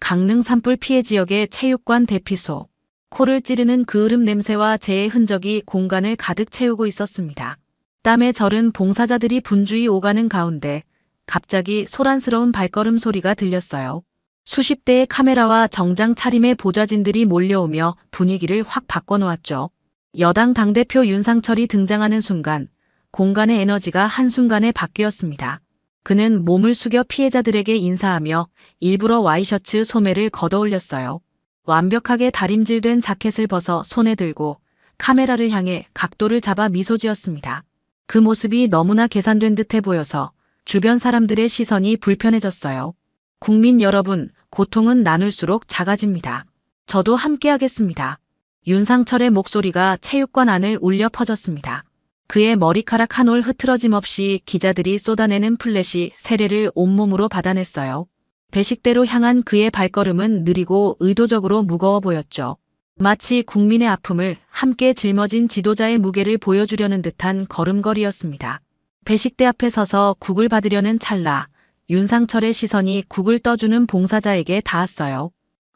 강릉 산불 피해 지역의 체육관 대피소. 코를 찌르는 그을음 냄새와 재의 흔적이 공간을 가득 채우고 있었습니다. 땀에 절은 봉사자들이 분주히 오가는 가운데 갑자기 소란스러운 발걸음 소리가 들렸어요. 수십 대의 카메라와 정장 차림의 보좌진들이 몰려오며 분위기를 확 바꿔놓았죠. 여당 당대표 윤상철이 등장하는 순간 공간의 에너지가 한순간에 바뀌었습니다. 그는 몸을 숙여 피해자들에게 인사하며 일부러 와이셔츠 소매를 걷어올렸어요. 완벽하게 다림질된 자켓을 벗어 손에 들고 카메라를 향해 각도를 잡아 미소 지었습니다. 그 모습이 너무나 계산된 듯해 보여서 주변 사람들의 시선이 불편해졌어요. 국민 여러분, 고통은 나눌수록 작아집니다. 저도 함께하겠습니다. 윤상철의 목소리가 체육관 안을 울려 퍼졌습니다. 그의 머리카락 한 올 흐트러짐 없이 기자들이 쏟아내는 플래시 세례를 온몸으로 받아냈어요. 배식대로 향한 그의 발걸음은 느리고 의도적으로 무거워 보였죠. 마치 국민의 아픔을 함께 짊어진 지도자의 무게를 보여주려는 듯한 걸음걸이였습니다. 배식대 앞에 서서 국을 받으려는 찰나 윤상철의 시선이 국을 떠주는 봉사자에게 닿았어요.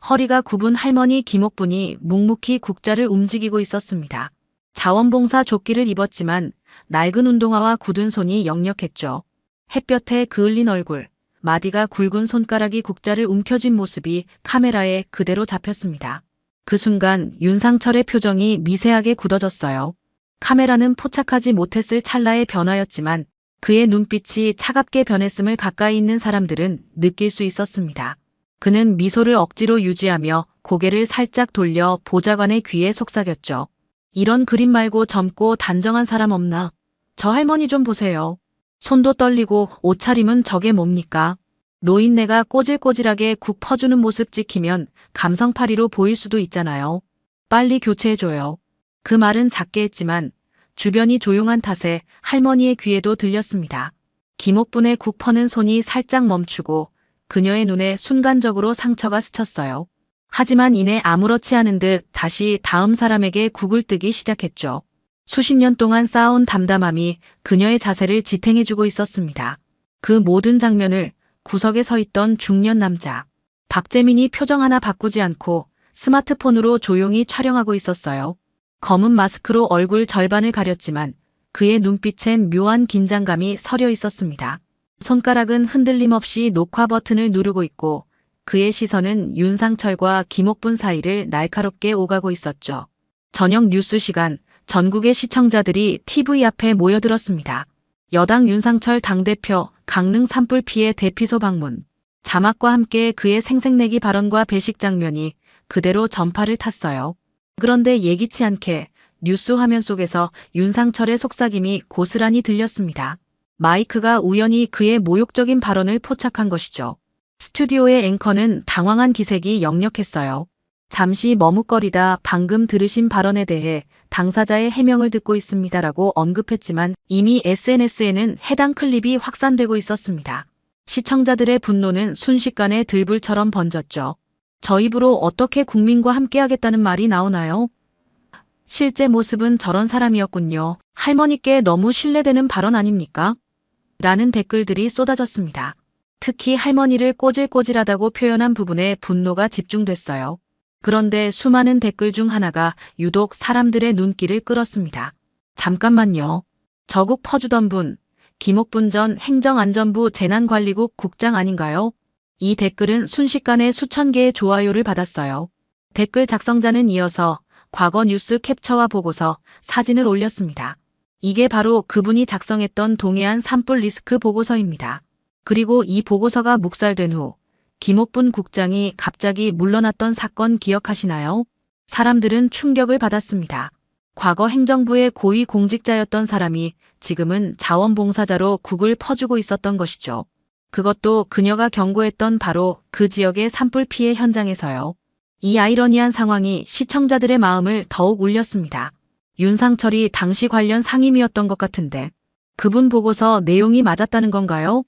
허리가 굽은 할머니 김옥분이 묵묵히 국자를 움직이고 있었습니다. 자원봉사 조끼를 입었지만 낡은 운동화와 굳은 손이 역력했죠. 햇볕에 그을린 얼굴, 마디가 굵은 손가락이 국자를 움켜쥔 모습이 카메라에 그대로 잡혔습니다. 그 순간 윤상철의 표정이 미세하게 굳어졌어요. 카메라는 포착하지 못했을 찰나의 변화였지만 그의 눈빛이 차갑게 변했음을 가까이 있는 사람들은 느낄 수 있었습니다. 그는 미소를 억지로 유지하며 고개를 살짝 돌려 보좌관의 귀에 속삭였죠. 이런 그림 말고 젊고 단정한 사람 없나? 저 할머니 좀 보세요. 손도 떨리고 옷차림은 저게 뭡니까? 노인네가 꼬질꼬질하게 국 퍼주는 모습 찍히면 감성파리로 보일 수도 있잖아요. 빨리 교체해줘요. 그 말은 작게 했지만 주변이 조용한 탓에 할머니의 귀에도 들렸습니다. 김옥분의 국 퍼는 손이 살짝 멈추고 그녀의 눈에 순간적으로 상처가 스쳤어요. 하지만 이내 아무렇지 않은 듯 다시 다음 사람에게 국을 뜨기 시작했죠. 수십 년 동안 쌓아온 담담함이 그녀의 자세를 지탱해주고 있었습니다. 그 모든 장면을 구석에 서 있던 중년 남자 박재민이 표정 하나 바꾸지 않고 스마트폰으로 조용히 촬영하고 있었어요. 검은 마스크로 얼굴 절반을 가렸지만 그의 눈빛엔 묘한 긴장감이 서려 있었습니다. 손가락은 흔들림 없이 녹화 버튼을 누르고 있고 그의 시선은 윤상철과 김옥분 사이를 날카롭게 오가고 있었죠. 저녁 뉴스 시간, 전국의 시청자들이 TV 앞에 모여들었습니다. 여당 윤상철 당대표 강릉 산불 피해 대피소 방문. 자막과 함께 그의 생색내기 발언과 배식 장면이 그대로 전파를 탔어요. 그런데 예기치 않게 뉴스 화면 속에서 윤상철의 속삭임이 고스란히 들렸습니다. 마이크가 우연히 그의 모욕적인 발언을 포착한 것이죠. 스튜디오의 앵커는 당황한 기색이 역력했어요. 잠시 머뭇거리다 방금 들으신 발언에 대해 당사자의 해명을 듣고 있습니다라고 언급했지만 이미 SNS에는 해당 클립이 확산되고 있었습니다. 시청자들의 분노는 순식간에 들불처럼 번졌죠. 저 입으로 어떻게 국민과 함께하겠다는 말이 나오나요? 실제 모습은 저런 사람이었군요. 할머니께 너무 신뢰되는 발언 아닙니까? 라는 댓글들이 쏟아졌습니다. 특히 할머니를 꼬질꼬질하다고 표현한 부분에 분노가 집중됐어요. 그런데 수많은 댓글 중 하나가 유독 사람들의 눈길을 끌었습니다. 잠깐만요. 저국 퍼주던 분, 김옥분 전 행정안전부 재난관리국 국장 아닌가요? 이 댓글은 순식간에 수천 개의 좋아요를 받았어요. 댓글 작성자는 이어서 과거 뉴스 캡처와 보고서, 사진을 올렸습니다. 이게 바로 그분이 작성했던 동해안 산불 리스크 보고서입니다. 그리고 이 보고서가 묵살된 후 김옥분 국장이 갑자기 물러났던 사건 기억하시나요? 사람들은 충격을 받았습니다. 과거 행정부의 고위 공직자였던 사람이 지금은 자원봉사자로 국을 퍼주고 있었던 것이죠. 그것도 그녀가 경고했던 바로 그 지역의 산불 피해 현장에서요. 이 아이러니한 상황이 시청자들의 마음을 더욱 울렸습니다. 윤상철이 당시 관련 상임이었던 것 같은데 그분 보고서 내용이 맞았다는 건가요?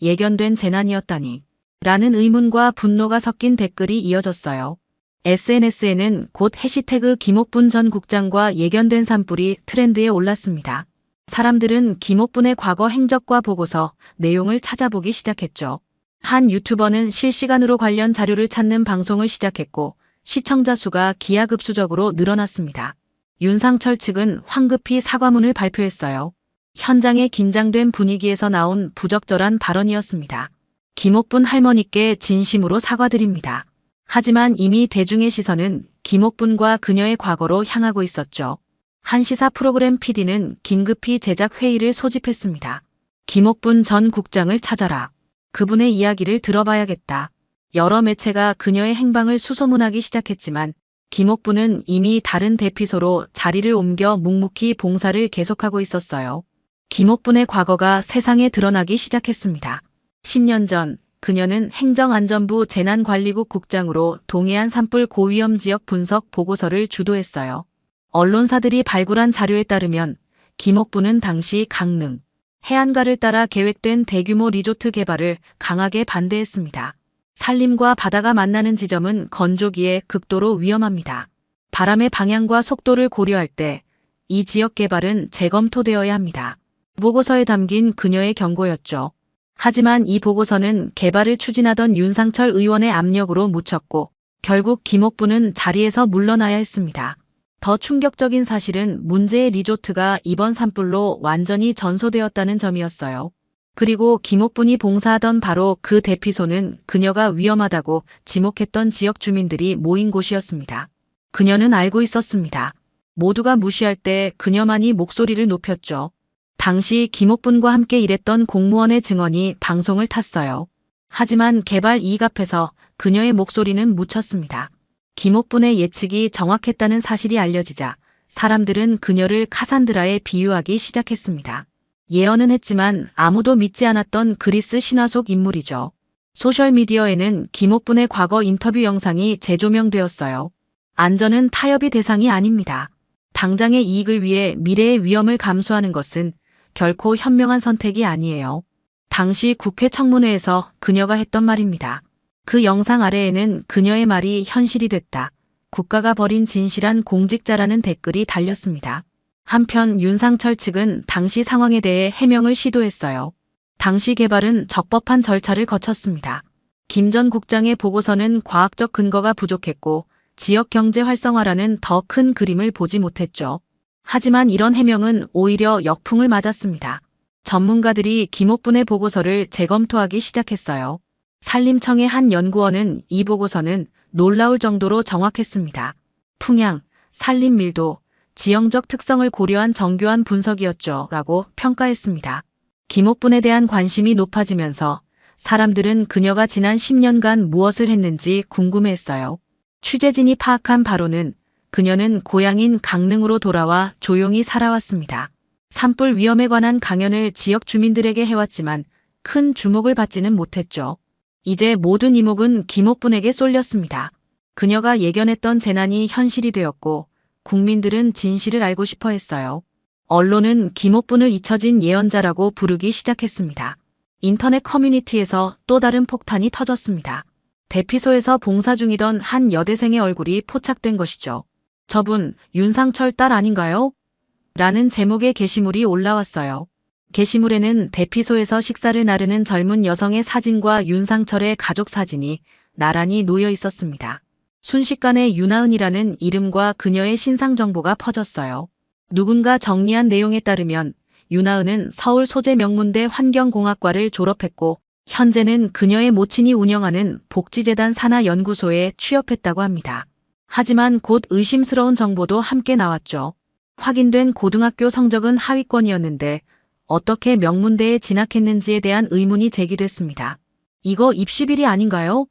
예견된 재난이었다니 라는 의문과 분노가 섞인 댓글이 이어졌어요. SNS에는 곧 해시태그 김옥분 전 국장과 예견된 산불이 트렌드에 올랐습니다. 사람들은 김옥분의 과거 행적과 보고서 내용을 찾아보기 시작했죠. 한 유튜버는 실시간으로 관련 자료를 찾는 방송을 시작했고 시청자 수가 기하급수적으로 늘어났습니다. 윤상철 측은 황급히 사과문을 발표했어요. 현장의 긴장된 분위기에서 나온 부적절한 발언이었습니다. 김옥분 할머니께 진심으로 사과드립니다. 하지만 이미 대중의 시선은 김옥분과 그녀의 과거로 향하고 있었죠. 한 시사 프로그램 PD는 긴급히 제작 회의를 소집했습니다. 김옥분 전 국장을 찾아라. 그분의 이야기를 들어봐야겠다. 여러 매체가 그녀의 행방을 수소문하기 시작했지만 김옥분은 이미 다른 대피소로 자리를 옮겨 묵묵히 봉사를 계속하고 있었어요. 김옥분의 과거가 세상에 드러나기 시작했습니다. 10년 전 그녀는 행정안전부 재난관리국 국장으로 동해안 산불 고위험 지역 분석 보고서를 주도했어요. 언론사들이 발굴한 자료에 따르면 김옥분은 당시 강릉, 해안가를 따라 계획된 대규모 리조트 개발을 강하게 반대했습니다. 산림과 바다가 만나는 지점은 건조기에 극도로 위험합니다. 바람의 방향과 속도를 고려할 때 이 지역 개발은 재검토되어야 합니다. 보고서에 담긴 그녀의 경고였죠. 하지만 이 보고서는 개발을 추진하던 윤상철 의원의 압력으로 묻혔고 결국 김옥분은 자리에서 물러나야 했습니다. 더 충격적인 사실은 문제의 리조트가 이번 산불로 완전히 전소되었다는 점이었어요. 그리고 김옥분이 봉사하던 바로 그 대피소는 그녀가 위험하다고 지목했던 지역 주민들이 모인 곳이었습니다. 그녀는 알고 있었습니다. 모두가 무시할 때 그녀만이 목소리를 높였죠. 당시 김옥분과 함께 일했던 공무원의 증언이 방송을 탔어요. 하지만 개발 이익 앞에서 그녀의 목소리는 묻혔습니다. 김옥분의 예측이 정확했다는 사실이 알려지자 사람들은 그녀를 카산드라에 비유하기 시작했습니다. 예언은 했지만 아무도 믿지 않았던 그리스 신화 속 인물이죠. 소셜미디어에는 김옥분의 과거 인터뷰 영상이 재조명되었어요. 안전은 타협의 대상이 아닙니다. 당장의 이익을 위해 미래의 위험을 감수하는 것은 결코 현명한 선택이 아니에요. 당시 국회 청문회에서 그녀가 했던 말입니다. 그 영상 아래에는 그녀의 말이 현실이 됐다. 국가가 벌인 진실한 공직자라는 댓글이 달렸습니다. 한편 윤상철 측은 당시 상황에 대해 해명을 시도했어요. 당시 개발은 적법한 절차를 거쳤습니다. 김 전 국장의 보고서는 과학적 근거가 부족했고 지역 경제 활성화라는 더 큰 그림을 보지 못했죠. 하지만 이런 해명은 오히려 역풍을 맞았습니다. 전문가들이 김옥분의 보고서를 재검토하기 시작했어요. 산림청의 한 연구원은 이 보고서는 놀라울 정도로 정확했습니다. 풍향, 산림 밀도, 지형적 특성을 고려한 정교한 분석이었죠. 라고 평가했습니다. 김옥분에 대한 관심이 높아지면서 사람들은 그녀가 지난 10년간 무엇을 했는지 궁금해했어요. 취재진이 파악한 바로는 그녀는 고향인 강릉으로 돌아와 조용히 살아왔습니다. 산불 위험에 관한 강연을 지역 주민들에게 해왔지만 큰 주목을 받지는 못했죠. 이제 모든 이목은 김옥분에게 쏠렸습니다. 그녀가 예견했던 재난이 현실이 되었고 국민들은 진실을 알고 싶어 했어요. 언론은 김옥분을 잊혀진 예언자라고 부르기 시작했습니다. 인터넷 커뮤니티에서 또 다른 폭탄이 터졌습니다. 대피소에서 봉사 중이던 한 여대생의 얼굴이 포착된 것이죠. 저분 윤상철 딸 아닌가요? 라는 제목의 게시물이 올라왔어요. 게시물에는 대피소에서 식사를 나르는 젊은 여성의 사진과 윤상철의 가족 사진이 나란히 놓여 있었습니다. 순식간에 윤하은이라는 이름과 그녀의 신상 정보가 퍼졌어요. 누군가 정리한 내용에 따르면 윤하은은 서울 소재 명문대 환경공학과를 졸업했고 현재는 그녀의 모친이 운영하는 복지재단 산하연구소에 취업했다고 합니다. 하지만 곧 의심스러운 정보도 함께 나왔죠. 확인된 고등학교 성적은 하위권이었는데 어떻게 명문대에 진학했는지에 대한 의문이 제기됐습니다. 이거 입시비리 아닌가요?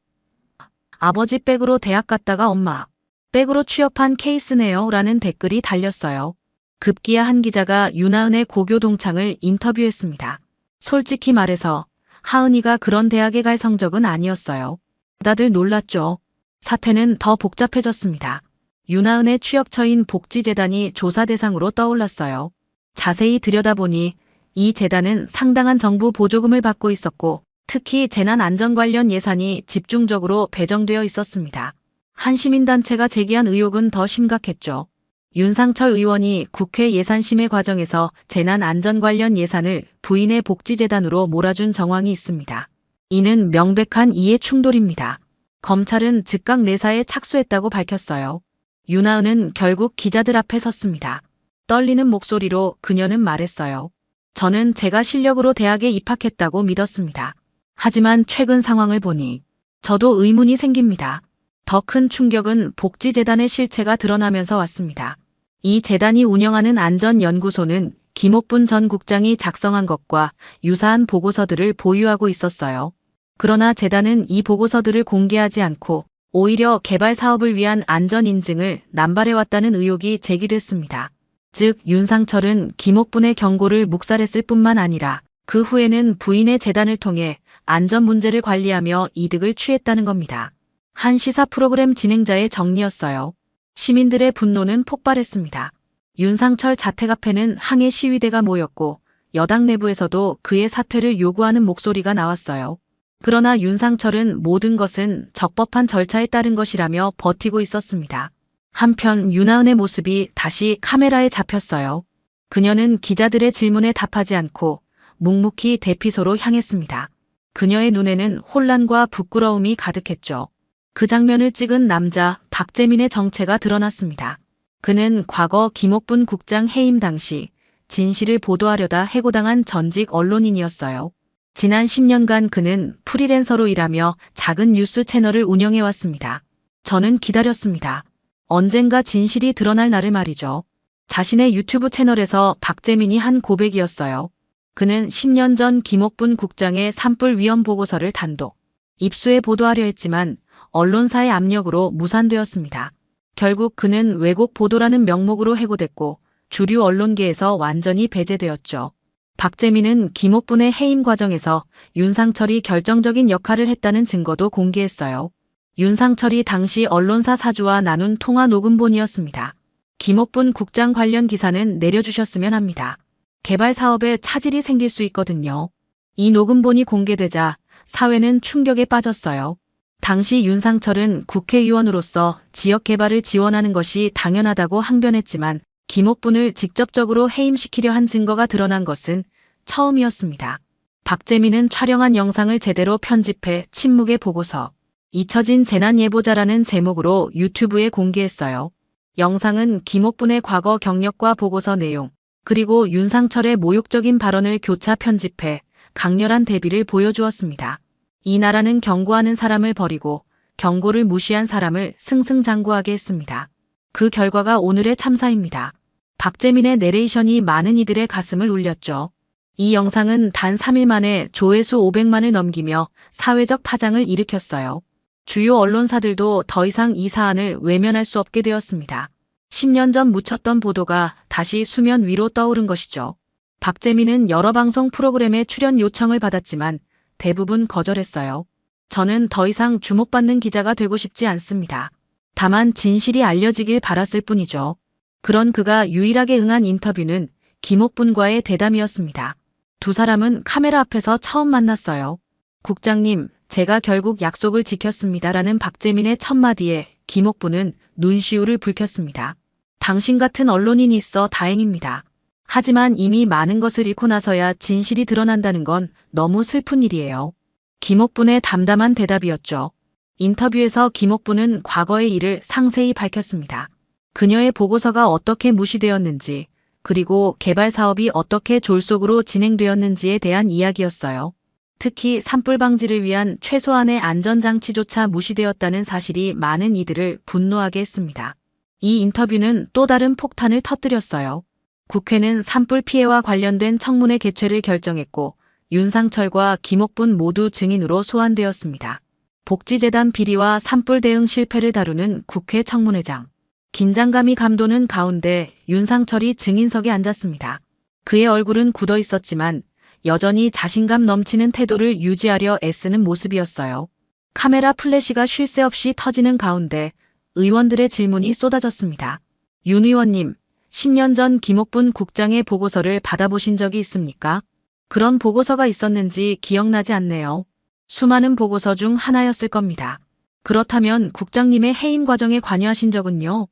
아버지 백으로 대학 갔다가 엄마 백으로 취업한 케이스네요. 라는 댓글이 달렸어요. 급기야 한 기자가 윤하은의 고교 동창을 인터뷰했습니다. 솔직히 말해서 하은이가 그런 대학에 갈 성적은 아니었어요. 다들 놀랐죠. 사태는 더 복잡해졌습니다. 윤하은의 취업처인 복지재단이 조사 대상으로 떠올랐어요. 자세히 들여다보니 이 재단은 상당한 정부 보조금을 받고 있었고 특히 재난안전 관련 예산이 집중적으로 배정되어 있었습니다. 한 시민단체가 제기한 의혹은 더 심각했죠. 윤상철 의원이 국회 예산심의 과정에서 재난안전 관련 예산을 부인의 복지재단으로 몰아준 정황이 있습니다. 이는 명백한 이해 충돌입니다. 검찰은 즉각 내사에 착수했다고 밝혔어요. 윤하은은 결국 기자들 앞에 섰습니다. 떨리는 목소리로 그녀는 말했어요. 저는 제가 실력으로 대학에 입학했다고 믿었습니다. 하지만 최근 상황을 보니 저도 의문이 생깁니다. 더 큰 충격은 복지재단의 실체가 드러나면서 왔습니다. 이 재단이 운영하는 안전연구소는 김옥분 전 국장이 작성한 것과 유사한 보고서들을 보유하고 있었어요. 그러나 재단은 이 보고서들을 공개하지 않고 오히려 개발 사업을 위한 안전 인증을 남발해왔다는 의혹이 제기됐습니다. 즉 윤상철은 김옥분의 경고를 묵살했을 뿐만 아니라 그 후에는 부인의 재단을 통해 안전 문제를 관리하며 이득을 취했다는 겁니다. 한 시사 프로그램 진행자의 정리였어요. 시민들의 분노는 폭발했습니다. 윤상철 자택 앞에는 항해 시위대가 모였고 여당 내부에서도 그의 사퇴를 요구하는 목소리가 나왔어요. 그러나 윤상철은 모든 것은 적법한 절차에 따른 것이라며 버티고 있었습니다. 한편 윤하은의 모습이 다시 카메라에 잡혔어요. 그녀는 기자들의 질문에 답하지 않고 묵묵히 대피소로 향했습니다. 그녀의 눈에는 혼란과 부끄러움이 가득했죠. 그 장면을 찍은 남자 박재민의 정체가 드러났습니다. 그는 과거 김옥분 국장 해임 당시 진실을 보도하려다 해고당한 전직 언론인이었어요. 지난 10년간 그는 프리랜서로 일하며 작은 뉴스 채널을 운영해왔습니다. 저는 기다렸습니다. 언젠가 진실이 드러날 날을 말이죠. 자신의 유튜브 채널에서 박재민이 한 고백이었어요. 그는 10년 전 김옥분 국장의 산불 위험 보고서를 단독 입수해 보도하려 했지만 언론사의 압력으로 무산되었습니다. 결국 그는 왜곡 보도라는 명목으로 해고됐고 주류 언론계에서 완전히 배제되었죠. 박재민은 김옥분의 해임 과정에서 윤상철이 결정적인 역할을 했다는 증거도 공개했어요. 윤상철이 당시 언론사 사주와 나눈 통화 녹음본이었습니다. 김옥분 국장 관련 기사는 내려주셨으면 합니다. 개발 사업에 차질이 생길 수 있거든요. 이 녹음본이 공개되자 사회는 충격에 빠졌어요. 당시 윤상철은 국회의원으로서 지역 개발을 지원하는 것이 당연하다고 항변했지만 김옥분을 직접적으로 해임시키려 한 증거가 드러난 것은 처음이었습니다. 박재민은 촬영한 영상을 제대로 편집해 침묵의 보고서, 잊혀진 재난예보자라는 제목으로 유튜브에 공개했어요. 영상은 김옥분의 과거 경력과 보고서 내용, 그리고 윤상철의 모욕적인 발언을 교차 편집해 강렬한 대비를 보여주었습니다. 이 나라는 경고하는 사람을 버리고 경고를 무시한 사람을 승승장구하게 했습니다. 그 결과가 오늘의 참사입니다. 박재민의 내레이션이 많은 이들의 가슴을 울렸죠. 이 영상은 단 3일 만에 조회수 500만을 넘기며 사회적 파장을 일으켰어요. 주요 언론사들도 더 이상 이 사안을 외면할 수 없게 되었습니다. 10년 전 묻혔던 보도가 다시 수면 위로 떠오른 것이죠. 박재민은 여러 방송 프로그램에 출연 요청을 받았지만 대부분 거절했어요. 저는 더 이상 주목받는 기자가 되고 싶지 않습니다. 다만 진실이 알려지길 바랐을 뿐이죠. 그런 그가 유일하게 응한 인터뷰는 김옥분과의 대담이었습니다. 두 사람은 카메라 앞에서 처음 만났어요. 국장님, 제가 결국 약속을 지켰습니다라는 박재민의 첫마디에 김옥분은 눈시울을 붉혔습니다. 당신 같은 언론인이 있어 다행입니다. 하지만 이미 많은 것을 잃고 나서야 진실이 드러난다는 건 너무 슬픈 일이에요. 김옥분의 담담한 대답이었죠. 인터뷰에서 김옥분은 과거의 일을 상세히 밝혔습니다. 그녀의 보고서가 어떻게 무시되었는지, 그리고 개발 사업이 어떻게 졸속으로 진행되었는지에 대한 이야기였어요. 특히 산불 방지를 위한 최소한의 안전장치조차 무시되었다는 사실이 많은 이들을 분노하게 했습니다. 이 인터뷰는 또 다른 폭탄을 터뜨렸어요. 국회는 산불 피해와 관련된 청문회 개최를 결정했고 윤상철과 김옥분 모두 증인으로 소환되었습니다. 복지재단 비리와 산불 대응 실패를 다루는 국회 청문회장. 긴장감이 감도는 가운데 윤상철이 증인석에 앉았습니다. 그의 얼굴은 굳어 있었지만 여전히 자신감 넘치는 태도를 유지하려 애쓰는 모습이었어요. 카메라 플래시가 쉴 새 없이 터지는 가운데 의원들의 질문이 쏟아졌습니다. 윤 의원님, 10년 전 김옥분 국장의 보고서를 받아보신 적이 있습니까? 그런 보고서가 있었는지 기억나지 않네요. 수많은 보고서 중 하나였을 겁니다. 그렇다면 국장님의 해임 과정에 관여하신 적은요?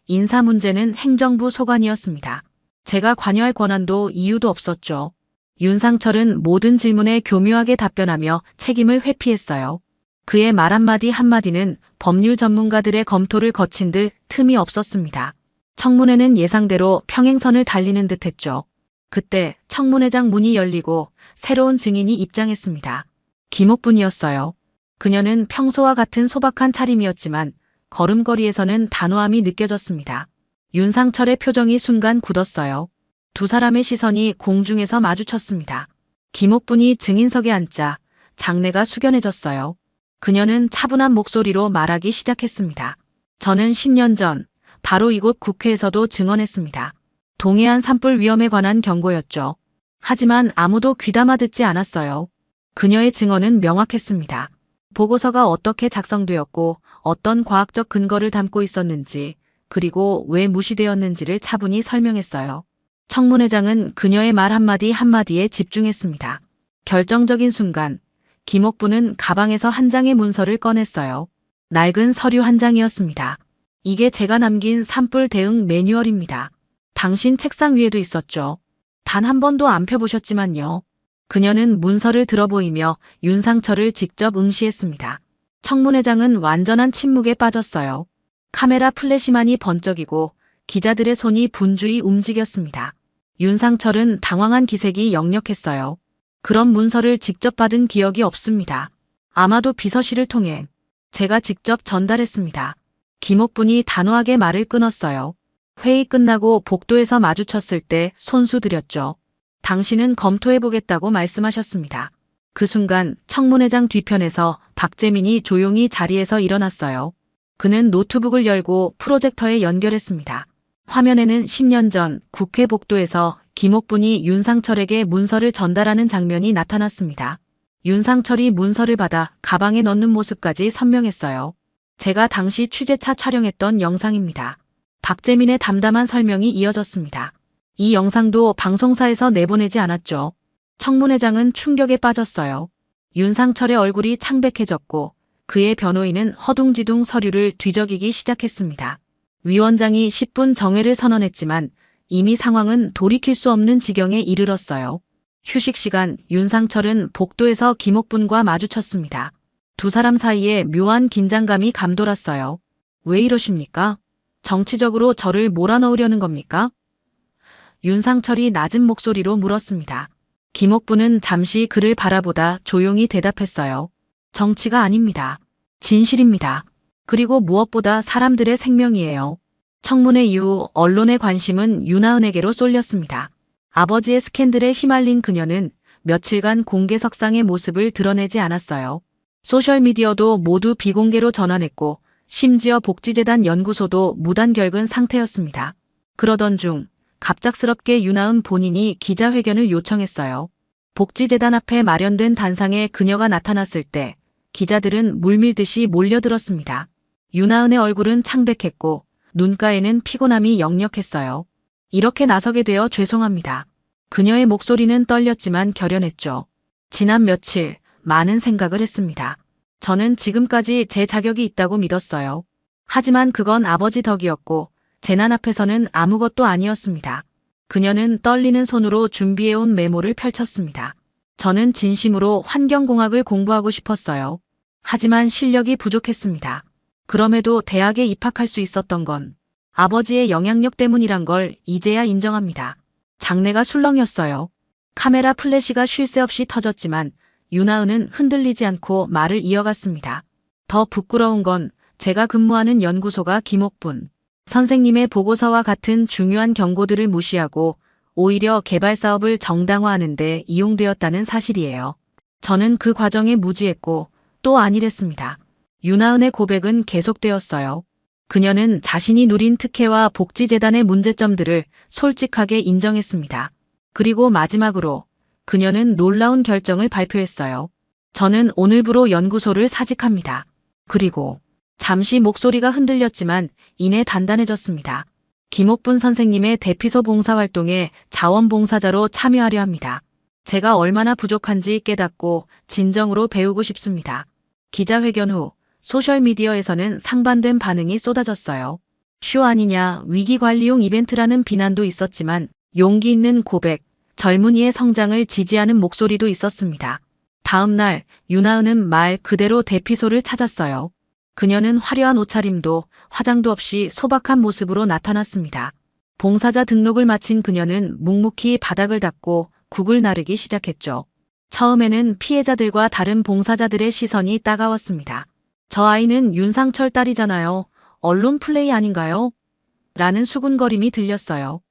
인사 문제는 행정부 소관이었습니다. 제가 관여할 권한도 이유도 없었죠. 윤상철은 모든 질문에 교묘하게 답변하며 책임을 회피했어요. 그의 말 한마디 한마디는 법률 전문가들의 검토를 거친 듯 틈이 없었습니다. 청문회는 예상대로 평행선을 달리는 듯했죠. 그때 청문회장 문이 열리고 새로운 증인이 입장했습니다. 김옥분이었어요. 그녀는 평소와 같은 소박한 차림이었지만 걸음걸이에서는 단호함이 느껴졌습니다. 윤상철의 표정이 순간 굳었어요. 두 사람의 시선이 공중에서 마주쳤습니다. 김옥분이 증인석에 앉자 장내가 숙연해졌어요. 그녀는 차분한 목소리로 말하기 시작했습니다. 저는 10년 전 바로 이곳 국회에서도 증언했습니다. 동해안 산불 위험에 관한 경고였죠. 하지만 아무도 귀담아 듣지 않았어요. 그녀의 증언은 명확했습니다. 보고서가 어떻게 작성되었고 어떤 과학적 근거를 담고 있었는지 그리고 왜 무시되었는지를 차분히 설명했어요. 청문회장은 그녀의 말 한마디 한마디에 집중했습니다. 결정적인 순간 김옥분은 가방에서 한 장의 문서를 꺼냈어요. 낡은 서류 한 장이었습니다. 이게 제가 남긴 산불 대응 매뉴얼입니다. 당신 책상 위에도 있었죠. 단 한 번도 안 펴보셨지만요. 그녀는 문서를 들어보이며 윤상철을 직접 응시했습니다. 청문회장은 완전한 침묵에 빠졌어요. 카메라 플래시만이 번쩍이고 기자들의 손이 분주히 움직였습니다. 윤상철은 당황한 기색이 역력했어요. 그런 문서를 직접 받은 기억이 없습니다. 아마도 비서실을 통해 제가 직접 전달했습니다. 김옥분이 단호하게 말을 끊었어요. 회의 끝나고 복도에서 마주쳤을 때 손수 드렸죠. 당신은 검토해보겠다고 말씀하셨습니다. 그 순간 청문회장 뒤편에서 박재민이 조용히 자리에서 일어났어요. 그는 노트북을 열고 프로젝터에 연결했습니다. 화면에는 10년 전 국회 복도에서 김옥분이 윤상철에게 문서를 전달하는 장면이 나타났습니다. 윤상철이 문서를 받아 가방에 넣는 모습까지 선명했어요. 제가 당시 취재차 촬영했던 영상입니다. 박재민의 담담한 설명이 이어졌습니다. 이 영상도 방송사에서 내보내지 않았죠. 청문회장은 충격에 빠졌어요. 윤상철의 얼굴이 창백해졌고 그의 변호인은 허둥지둥 서류를 뒤적이기 시작했습니다. 위원장이 10분 정회를 선언했지만 이미 상황은 돌이킬 수 없는 지경에 이르렀어요. 휴식 시간 윤상철은 복도에서 김옥분과 마주쳤습니다. 두 사람 사이에 묘한 긴장감이 감돌았어요. 왜 이러십니까? 정치적으로 저를 몰아넣으려는 겁니까? 윤상철이 낮은 목소리로 물었습니다. 김옥분은 잠시 그를 바라보다 조용히 대답했어요. 정치가 아닙니다. 진실입니다. 그리고 무엇보다 사람들의 생명이에요. 청문회 이후 언론의 관심은 윤하은에게로 쏠렸습니다. 아버지의 스캔들에 휘말린 그녀는 며칠간 공개석상의 모습을 드러내지 않았어요. 소셜미디어도 모두 비공개로 전환했고 심지어 복지재단 연구소도 무단 결근 상태였습니다. 그러던 중 갑작스럽게 윤하은 본인이 기자회견을 요청했어요. 복지재단 앞에 마련된 단상에 그녀가 나타났을 때 기자들은 물밀듯이 몰려들었습니다. 윤하은의 얼굴은 창백했고 눈가에는 피곤함이 역력했어요. 이렇게 나서게 되어 죄송합니다. 그녀의 목소리는 떨렸지만 결연했죠. 지난 며칠 많은 생각을 했습니다. 저는 지금까지 제 자격이 있다고 믿었어요. 하지만 그건 아버지 덕이었고 재난 앞에서는 아무것도 아니었습니다. 그녀는 떨리는 손으로 준비해온 메모를 펼쳤습니다. 저는 진심으로 환경공학을 공부하고 싶었어요. 하지만 실력이 부족했습니다. 그럼에도 대학에 입학할 수 있었던 건 아버지의 영향력 때문이란 걸 이제야 인정합니다. 장내가 술렁였어요. 카메라 플래시가 쉴 새 없이 터졌지만 윤하은은 흔들리지 않고 말을 이어갔습니다. 더 부끄러운 건 제가 근무하는 연구소가 김옥분 선생님의 보고서와 같은 중요한 경고들을 무시하고 오히려 개발 사업을 정당화하는 데 이용되었다는 사실이에요. 저는 그 과정에 무지했고 또 안일했습니다. 윤하은의 고백은 계속되었어요. 그녀는 자신이 누린 특혜와 복지재단의 문제점들을 솔직하게 인정했습니다. 그리고 마지막으로 그녀는 놀라운 결정을 발표했어요. 저는 오늘부로 연구소를 사직합니다. 그리고 잠시 목소리가 흔들렸지만 이내 단단해졌습니다. 김옥분 선생님의 대피소 봉사활동에 자원봉사자로 참여하려 합니다. 제가 얼마나 부족한지 깨닫고 진정으로 배우고 싶습니다. 기자회견 후 소셜미디어에서는 상반된 반응이 쏟아졌어요. 쇼 아니냐, 위기관리용 이벤트라는 비난도 있었지만 용기 있는 고백, 젊은이의 성장을 지지하는 목소리도 있었습니다. 다음 날 윤하은은 말 그대로 대피소를 찾았어요. 그녀는 화려한 옷차림도 화장도 없이 소박한 모습으로 나타났습니다. 봉사자 등록을 마친 그녀는 묵묵히 바닥을 닦고 국을 나르기 시작했죠. 처음에는 피해자들과 다른 봉사자들의 시선이 따가웠습니다. 저 아이는 윤상철 딸이잖아요. 언론 플레이 아닌가요? 라는 수군거림이 들렸어요.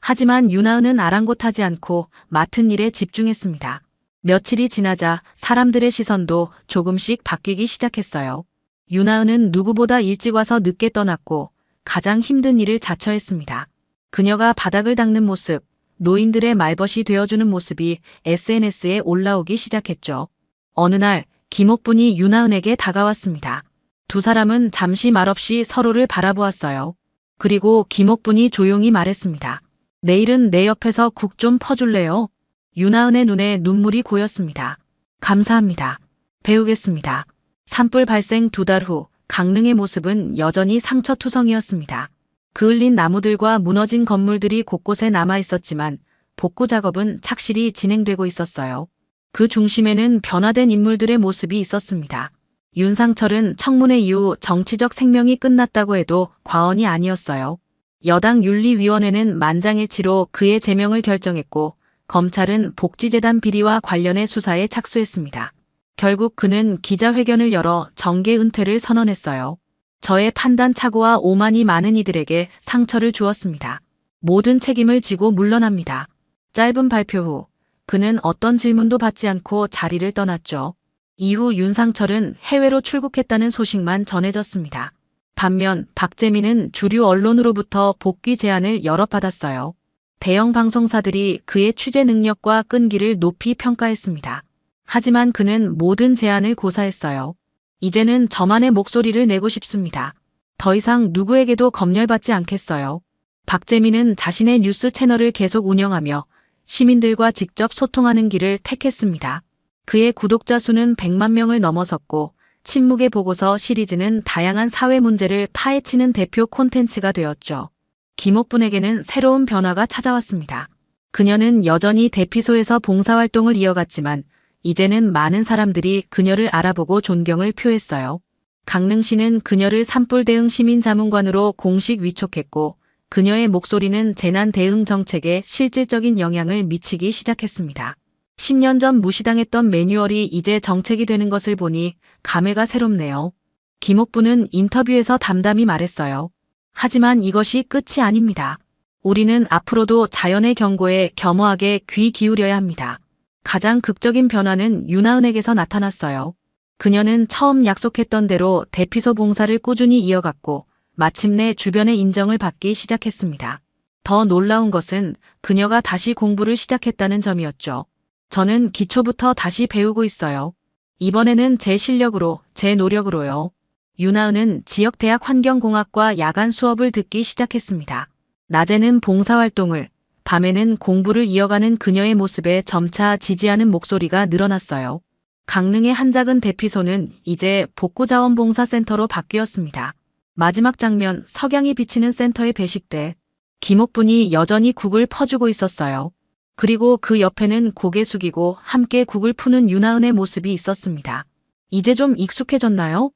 하지만 윤하은은 아랑곳하지 않고 맡은 일에 집중했습니다. 며칠이 지나자 사람들의 시선도 조금씩 바뀌기 시작했어요. 윤하은은 누구보다 일찍 와서 늦게 떠났고 가장 힘든 일을 자처했습니다. 그녀가 바닥을 닦는 모습, 노인들의 말벗이 되어주는 모습이 SNS에 올라오기 시작했죠. 어느 날 김옥분이 윤하은에게 다가왔습니다. 두 사람은 잠시 말없이 서로를 바라보았어요. 그리고 김옥분이 조용히 말했습니다. 내일은 내 옆에서 국 좀 퍼줄래요? 윤하은의 눈에 눈물이 고였습니다. 감사합니다. 배우겠습니다. 산불 발생 2달 후 강릉의 모습은 여전히 상처투성이었습니다. 그을린 나무들과 무너진 건물들이 곳곳에 남아 있었지만 복구 작업은 착실히 진행되고 있었어요. 그 중심에는 변화된 인물들의 모습이 있었습니다. 윤상철은 청문회 이후 정치적 생명이 끝났다고 해도 과언이 아니었어요. 여당 윤리위원회는 만장일치로 그의 제명을 결정했고 검찰은 복지재단 비리와 관련해 수사에 착수했습니다. 결국 그는 기자회견을 열어 정계 은퇴를 선언했어요. 저의 판단 착오와 오만이 많은 이들에게 상처를 주었습니다. 모든 책임을 지고 물러납니다. 짧은 발표 후 그는 어떤 질문도 받지 않고 자리를 떠났죠. 이후 윤상철은 해외로 출국했다는 소식만 전해졌습니다. 반면 박재민은 주류 언론으로부터 복귀 제안을 여러 받았어요. 대형 방송사들이 그의 취재 능력과 끈기를 높이 평가했습니다. 하지만 그는 모든 제안을 고사했어요. 이제는 저만의 목소리를 내고 싶습니다. 더 이상 누구에게도 검열받지 않겠어요. 박재민은 자신의 뉴스 채널을 계속 운영하며 시민들과 직접 소통하는 길을 택했습니다. 그의 구독자 수는 100만 명을 넘어섰고 침묵의 보고서 시리즈는 다양한 사회 문제를 파헤치는 대표 콘텐츠가 되었죠. 김옥분에게는 새로운 변화가 찾아왔습니다. 그녀는 여전히 대피소에서 봉사활동을 이어갔지만 이제는 많은 사람들이 그녀를 알아보고 존경을 표했어요. 강릉시는 그녀를 산불 대응 시민자문관으로 공식 위촉했고 그녀의 목소리는 재난 대응 정책에 실질적인 영향을 미치기 시작했습니다. 10년 전 무시당했던 매뉴얼이 이제 정책이 되는 것을 보니 감회가 새롭네요. 김옥분은 인터뷰에서 담담히 말했어요. 하지만 이것이 끝이 아닙니다. 우리는 앞으로도 자연의 경고에 겸허하게 귀 기울여야 합니다. 가장 극적인 변화는 윤하은에게서 나타났어요. 그녀는 처음 약속했던 대로 대피소 봉사를 꾸준히 이어갔고 마침내 주변의 인정을 받기 시작했습니다. 더 놀라운 것은 그녀가 다시 공부를 시작했다는 점이었죠. 저는 기초부터 다시 배우고 있어요. 이번에는 제 실력으로, 제 노력으로요. 윤하은은 지역대학 환경공학과 야간 수업을 듣기 시작했습니다. 낮에는 봉사활동을, 밤에는 공부를 이어가는 그녀의 모습에 점차 지지하는 목소리가 늘어났어요. 강릉의 한 작은 대피소는 이제 복구자원봉사센터로 바뀌었습니다. 마지막 장면, 석양이 비치는 센터의 배식대. 김옥분이 여전히 국을 퍼주고 있었어요. 그리고 그 옆에는 고개 숙이고 함께 국을 푸는 윤하은의 모습이 있었습니다. 이제 좀 익숙해졌나요?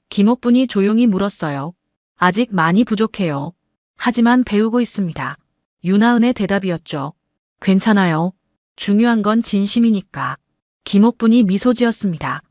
김옥분이 조용히 물었어요. 아직 많이 부족해요. 하지만 배우고 있습니다. 윤하은의 대답이었죠. 괜찮아요. 중요한 건 진심이니까. 김옥분이 미소 지었습니다.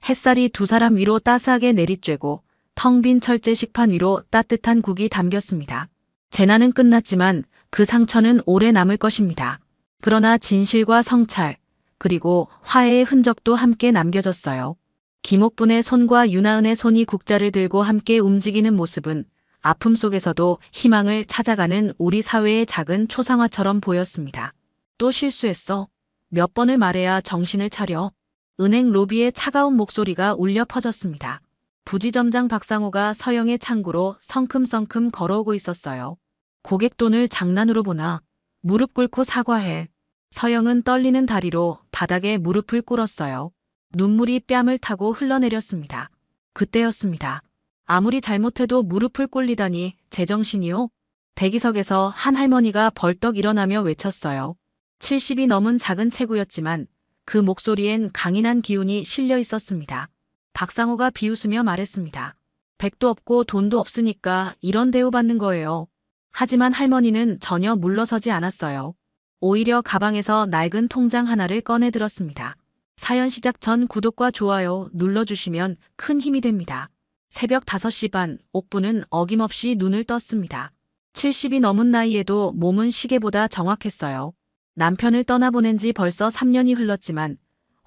햇살이 두 사람 위로 따스하게 내리쬐고 텅 빈 철제 식판 위로 따뜻한 국이 담겼습니다. 재난은 끝났지만 그 상처는 오래 남을 것입니다. 그러나 진실과 성찰, 그리고 화해의 흔적도 함께 남겨졌어요. 김옥분의 손과 윤하은의 손이 국자를 들고 함께 움직이는 모습은 아픔 속에서도 희망을 찾아가는 우리 사회의 작은 초상화처럼 보였습니다. 또 실수했어. 몇 번을 말해야 정신을 차려. 은행 로비에 차가운 목소리가 울려 퍼졌습니다. 부지점장 박상호가 서영의 창구로 성큼성큼 걸어오고 있었어요. 고객 돈을 장난으로 보나. 무릎 꿇고 사과해. 서영은 떨리는 다리로 바닥에 무릎을 꿇었어요. 눈물이 뺨을 타고 흘러내렸습니다. 그때였습니다. 아무리 잘못해도 무릎을 꿇리다니 제정신이요? 대기석에서 한 할머니가 벌떡 일어나며 외쳤어요. 70이 넘은 작은 체구였지만 그 목소리엔 강인한 기운이 실려 있었습니다. 박상호가 비웃으며 말했습니다. 백도 없고 돈도 없으니까 이런 대우받는 거예요. 하지만 할머니는 전혀 물러서지 않았어요. 오히려 가방에서 낡은 통장 하나를 꺼내 들었습니다. 사연 시작 전 구독과 좋아요 눌러주시면 큰 힘이 됩니다. 새벽 5시 반, 옥부는 어김없이 눈을 떴습니다. 70이 넘은 나이에도 몸은 시계보다 정확했어요. 남편을 떠나보낸 지 벌써 3년이 흘렀지만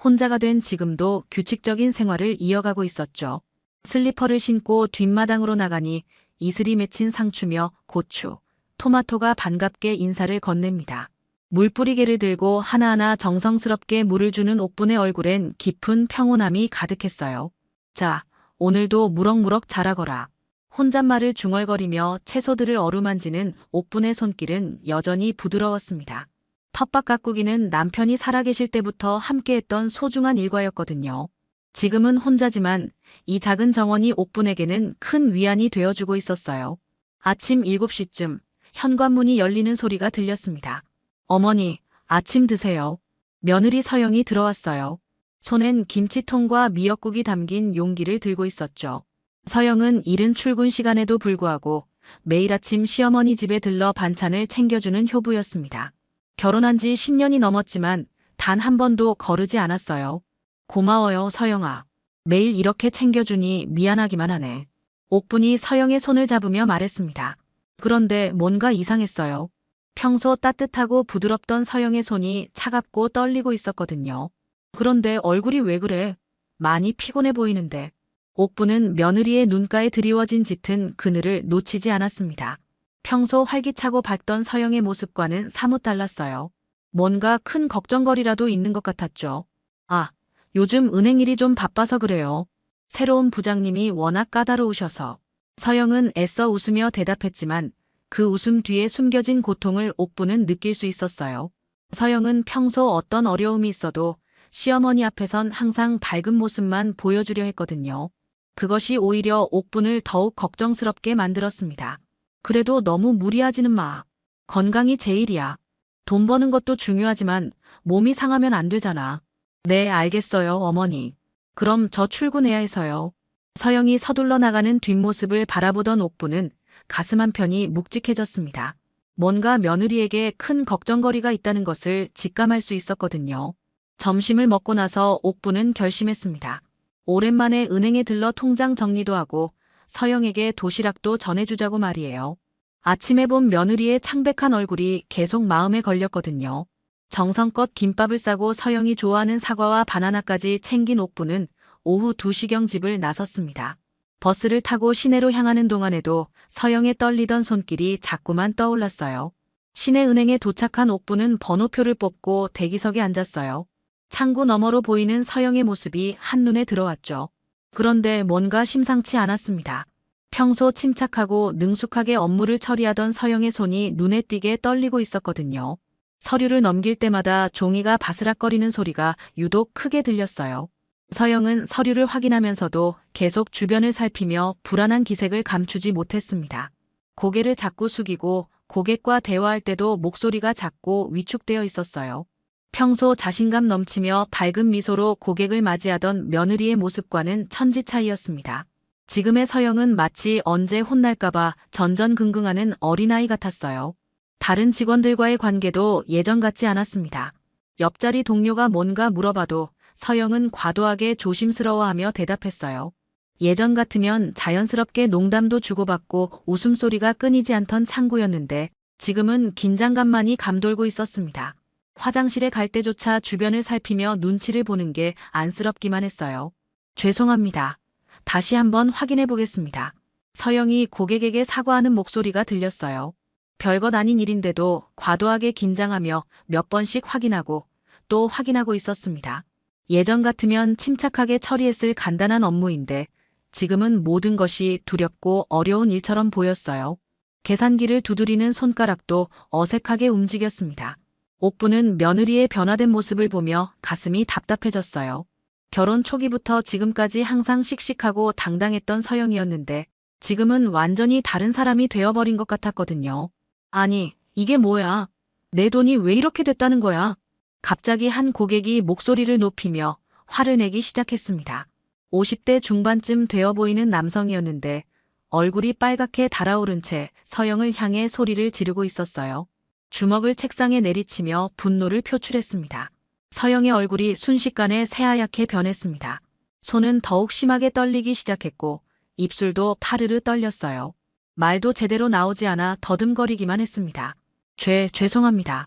혼자가 된 지금도 규칙적인 생활을 이어가고 있었죠. 슬리퍼를 신고 뒷마당으로 나가니 이슬이 맺힌 상추며 고추, 토마토가 반갑게 인사를 건넵니다. 물뿌리개를 들고 하나하나 정성스럽게 물을 주는 옥분의 얼굴엔 깊은 평온함이 가득했어요. 자, 오늘도 무럭무럭 자라거라. 혼잣말을 중얼거리며 채소들을 어루만지는 옥분의 손길은 여전히 부드러웠습니다. 텃밭 가꾸기는 남편이 살아계실 때부터 함께했던 소중한 일과였거든요. 지금은 혼자지만 이 작은 정원이 옥분에게는 큰 위안이 되어주고 있었어요. 아침 7시쯤 현관문이 열리는 소리가 들렸습니다. 어머니, 아침 드세요. 며느리 서영이 들어왔어요. 손엔 김치통과 미역국이 담긴 용기를 들고 있었죠. 서영은 이른 출근 시간에도 불구하고 매일 아침 시어머니 집에 들러 반찬을 챙겨주는 효부였습니다. 결혼한 지 10년이 넘었지만 단 한 번도 거르지 않았어요. 고마워요, 서영아. 매일 이렇게 챙겨주니 미안하기만 하네. 옥분이 서영의 손을 잡으며 말했습니다. 그런데 뭔가 이상했어요. 평소 따뜻하고 부드럽던 서영의 손이 차갑고 떨리고 있었거든요. 그런데 얼굴이 왜 그래? 많이 피곤해 보이는데. 옥분은 며느리의 눈가에 드리워진 짙은 그늘을 놓치지 않았습니다. 평소 활기차고 밝던 서영의 모습과는 사뭇 달랐어요. 뭔가 큰 걱정거리라도 있는 것 같았죠. 아, 요즘 은행 일이 좀 바빠서 그래요. 새로운 부장님이 워낙 까다로우셔서. 서영은 애써 웃으며 대답했지만 그 웃음 뒤에 숨겨진 고통을 옥분은 느낄 수 있었어요. 서영은 평소 어떤 어려움이 있어도 시어머니 앞에선 항상 밝은 모습만 보여주려 했거든요. 그것이 오히려 옥분을 더욱 걱정스럽게 만들었습니다. 그래도 너무 무리하지는 마. 건강이 제일이야. 돈 버는 것도 중요하지만 몸이 상하면 안 되잖아. 네, 알겠어요, 어머니. 그럼 저 출근해야 해서요. 서영이 서둘러 나가는 뒷모습을 바라보던 옥분은 가슴 한편이 묵직해졌습니다. 뭔가 며느리에게 큰 걱정거리가 있다는 것을 직감할 수 있었거든요. 점심을 먹고 나서 옥분은 결심했습니다. 오랜만에 은행에 들러 통장 정리도 하고 서영에게 도시락도 전해주자고 말이에요. 아침에 본 며느리의 창백한 얼굴이 계속 마음에 걸렸거든요. 정성껏 김밥을 싸고 서영이 좋아하는 사과와 바나나까지 챙긴 옥분은 오후 2시경 집을 나섰습니다. 버스를 타고 시내로 향하는 동안에도 서영의 떨리던 손길이 자꾸만 떠올랐어요. 시내은행에 도착한 옥분은 번호표를 뽑고 대기석에 앉았어요. 창구 너머로 보이는 서영의 모습이 한눈에 들어왔죠. 그런데 뭔가 심상치 않았습니다. 평소 침착하고 능숙하게 업무를 처리하던 서영의 손이 눈에 띄게 떨리고 있었거든요. 서류를 넘길 때마다 종이가 바스락거리는 소리가 유독 크게 들렸어요. 서영은 서류를 확인하면서도 계속 주변을 살피며 불안한 기색을 감추지 못했습니다. 고개를 자꾸 숙이고 고객과 대화할 때도 목소리가 작고 위축되어 있었어요. 평소 자신감 넘치며 밝은 미소로 고객을 맞이하던 며느리의 모습과는 천지 차이였습니다. 지금의 서영은 마치 언제 혼날까봐 전전긍긍하는 어린아이 같았어요. 다른 직원들과의 관계도 예전 같지 않았습니다. 옆자리 동료가 뭔가 물어봐도 서영은 과도하게 조심스러워하며 대답했어요. 예전 같으면 자연스럽게 농담도 주고받고 웃음소리가 끊이지 않던 창구였는데 지금은 긴장감만이 감돌고 있었습니다. 화장실에 갈 때조차 주변을 살피며 눈치를 보는 게 안쓰럽기만 했어요. 죄송합니다. 다시 한번 확인해 보겠습니다. 서영이 고객에게 사과하는 목소리가 들렸어요. 별것 아닌 일인데도 과도하게 긴장하며 몇 번씩 확인하고 또 확인하고 있었습니다. 예전 같으면 침착하게 처리했을 간단한 업무인데 지금은 모든 것이 두렵고 어려운 일처럼 보였어요. 계산기를 두드리는 손가락도 어색하게 움직였습니다. 옥부는 며느리의 변화된 모습을 보며 가슴이 답답해졌어요. 결혼 초기부터 지금까지 항상 씩씩하고 당당했던 서영이었는데 지금은 완전히 다른 사람이 되어버린 것 같았거든요. 아니, 이게 뭐야? 내 돈이 왜 이렇게 됐다는 거야? 갑자기 한 고객이 목소리를 높이며 화를 내기 시작했습니다. 50대 중반쯤 되어 보이는 남성이었는데 얼굴이 빨갛게 달아오른 채 서영을 향해 소리를 지르고 있었어요. 주먹을 책상에 내리치며 분노를 표출했습니다. 서영의 얼굴이 순식간에 새하얗게 변했습니다. 손은 더욱 심하게 떨리기 시작했고 입술도 파르르 떨렸어요. 말도 제대로 나오지 않아 더듬거리기만 했습니다. 죄송합니다.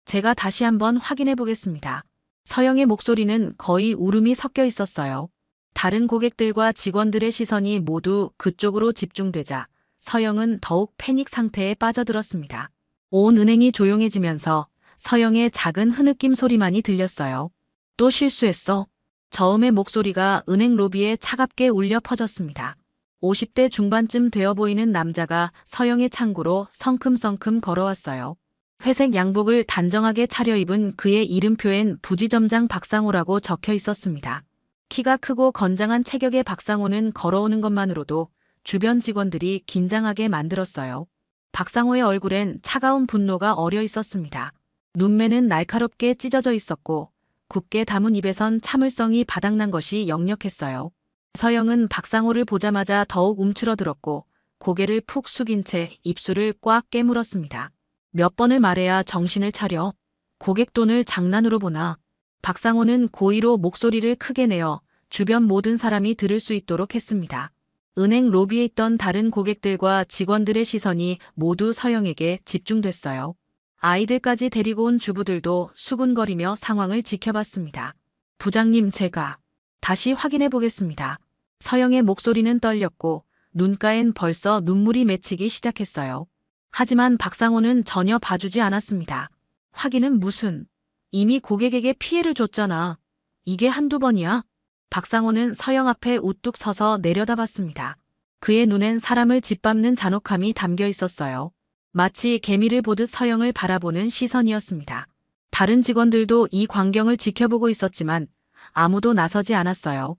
제가 다시 한번 확인해 보겠습니다. 서영의 목소리는 거의 울음이 섞여 있었어요. 다른 고객들과 직원들의 시선이 모두 그쪽으로 집중되자 서영은 더욱 패닉 상태에 빠져들었습니다. 온 은행이 조용해지면서 서영의 작은 흐느낌 소리만이 들렸어요. 또 실수했어. 저음의 목소리가 은행 로비에 차갑게 울려 퍼졌습니다. 50대 중반쯤 되어 보이는 남자가 서영의 창구로 성큼성큼 걸어왔어요. 회색 양복을 단정하게 차려입은 그의 이름표엔 부지점장 박상호라고 적혀 있었습니다. 키가 크고 건장한 체격의 박상호는 걸어오는 것만으로도 주변 직원들이 긴장하게 만들었어요. 박상호의 얼굴엔 차가운 분노가 어려 있었습니다. 눈매는 날카롭게 찢어져 있었고 굳게 담은 입에선 참을성이 바닥난 것이 역력했어요. 서영은 박상호를 보자마자 더욱 움츠러들었고 고개를 푹 숙인 채 입술을 꽉 깨물었습니다. 몇 번을 말해야 정신을 차려. 고객 돈을 장난으로 보나. 박상호는 고의로 목소리를 크게 내어 주변 모든 사람이 들을 수 있도록 했습니다. 은행 로비에 있던 다른 고객들과 직원들의 시선이 모두 서영에게 집중됐어요. 아이들까지 데리고 온 주부들도 수군거리며 상황을 지켜봤습니다. 부장님, 제가 다시 확인해 보겠습니다. 서영의 목소리는 떨렸고 눈가엔 벌써 눈물이 맺히기 시작했어요. 하지만 박상호는 전혀 봐주지 않았습니다. 확인은 무슨? 이미 고객에게 피해를 줬잖아. 이게 한두 번이야? 박상호는 서영 앞에 우뚝 서서 내려다봤습니다. 그의 눈엔 사람을 짓밟는 잔혹함이 담겨 있었어요. 마치 개미를 보듯 서영을 바라보는 시선이었습니다. 다른 직원들도 이 광경을 지켜보고 있었지만 아무도 나서지 않았어요.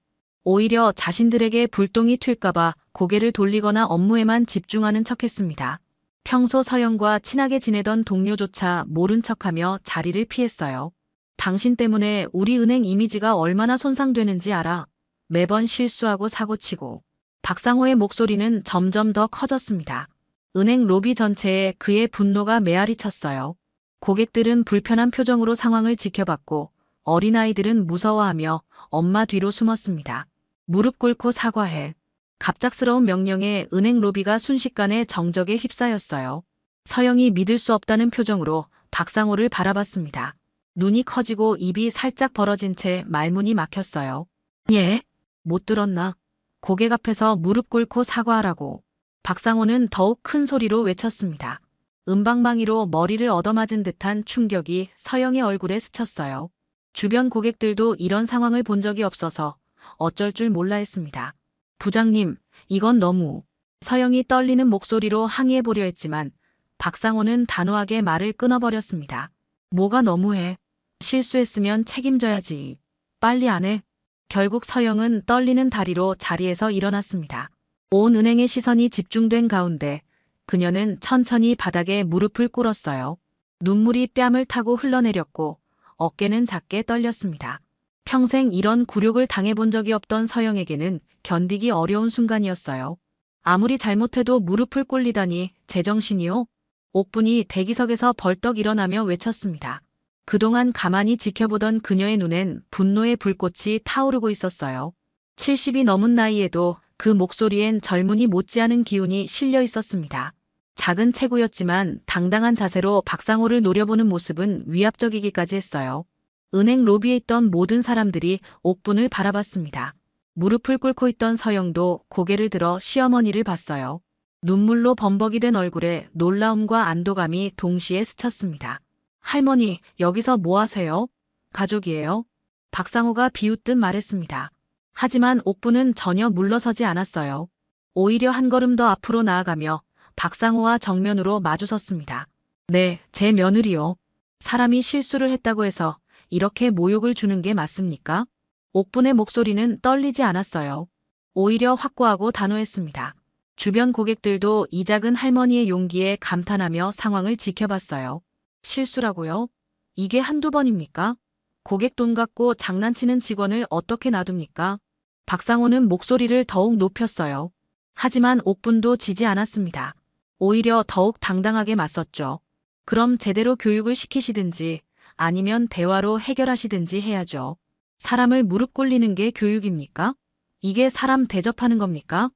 오히려 자신들에게 불똥이 튈까봐 고개를 돌리거나 업무에만 집중하는 척했습니다. 평소 서영과 친하게 지내던 동료조차 모른 척하며 자리를 피했어요. 당신 때문에 우리 은행 이미지가 얼마나 손상되는지 알아. 매번 실수하고 사고치고. 박상호의 목소리는 점점 더 커졌습니다. 은행 로비 전체에 그의 분노가 메아리 쳤어요. 고객들은 불편한 표정으로 상황을 지켜봤고 어린아이들은 무서워하며 엄마 뒤로 숨었습니다. 무릎 꿇고 사과해. 갑작스러운 명령에 은행 로비가 순식간에 정적에 휩싸였어요. 서영이 믿을 수 없다는 표정으로 박상호를 바라봤습니다. 눈이 커지고 입이 살짝 벌어진 채 말문이 막혔어요. 예? 못 들었나? 고객 앞에서 무릎 꿇고 사과하라고. 박상호는 더욱 큰 소리로 외쳤습니다. 은방망이로 머리를 얻어맞은 듯한 충격이 서영의 얼굴에 스쳤어요. 주변 고객들도 이런 상황을 본 적이 없어서 어쩔 줄 몰라 했습니다. 부장님, 이건 너무. 서영이 떨리는 목소리로 항의해보려 했지만 박상호는 단호하게 말을 끊어버렸습니다. 뭐가 너무해. 실수했으면 책임져야지. 빨리 안 해. 결국 서영은 떨리는 다리로 자리에서 일어났습니다. 온 은행의 시선이 집중된 가운데 그녀는 천천히 바닥에 무릎을 꿇었어요. 눈물이 뺨을 타고 흘러내렸고 어깨는 작게 떨렸습니다. 평생 이런 굴욕을 당해본 적이 없던 서영에게는 견디기 어려운 순간이었어요. 아무리 잘못해도 무릎을 꿇리다니 제정신이요? 옥분이 대기석에서 벌떡 일어나며 외쳤습니다. 그동안 가만히 지켜보던 그녀의 눈엔 분노의 불꽃이 타오르고 있었어요. 70이 넘은 나이에도 그 목소리엔 젊은이 못지않은 기운이 실려 있었습니다. 작은 체구였지만 당당한 자세로 박상호를 노려보는 모습은 위압적이기까지 했어요. 은행 로비에 있던 모든 사람들이 옥분을 바라봤습니다. 무릎을 꿇고 있던 서영도 고개를 들어 시어머니를 봤어요. 눈물로 범벅이 된 얼굴에 놀라움과 안도감이 동시에 스쳤습니다. 할머니, 여기서 뭐 하세요? 가족이에요? 박상호가 비웃듯 말했습니다. 하지만 옥분은 전혀 물러서지 않았어요. 오히려 한 걸음 더 앞으로 나아가며 박상호와 정면으로 마주섰습니다. 네, 제 며느리요. 사람이 실수를 했다고 해서 이렇게 모욕을 주는 게 맞습니까? 옥분의 목소리는 떨리지 않았어요. 오히려 확고하고 단호했습니다. 주변 고객들도 이 작은 할머니의 용기에 감탄하며 상황을 지켜봤어요. 실수라고요? 이게 한두 번입니까? 고객 돈 갖고 장난치는 직원을 어떻게 놔둡니까? 박상호는 목소리를 더욱 높였어요. 하지만 옥분도 지지 않았습니다. 오히려 더욱 당당하게 맞섰죠. 그럼 제대로 교육을 시키시든지 아니면 대화로 해결하시든지 해야죠. 사람을 무릎 꿇리는 게 교육입니까? 이게 사람 대접하는 겁니까?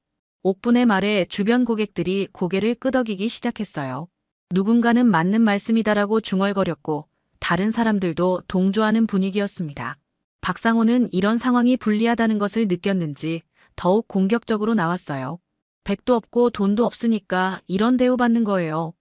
옥분의 말에 주변 고객들이 고개를 끄덕이기 시작했어요. 누군가는 맞는 말씀이다라고 중얼거렸고 다른 사람들도 동조하는 분위기였습니다. 박상호는 이런 상황이 불리하다는 것을 느꼈는지 더욱 공격적으로 나왔어요. 백도 없고 돈도 없으니까 이런 대우받는 거예요.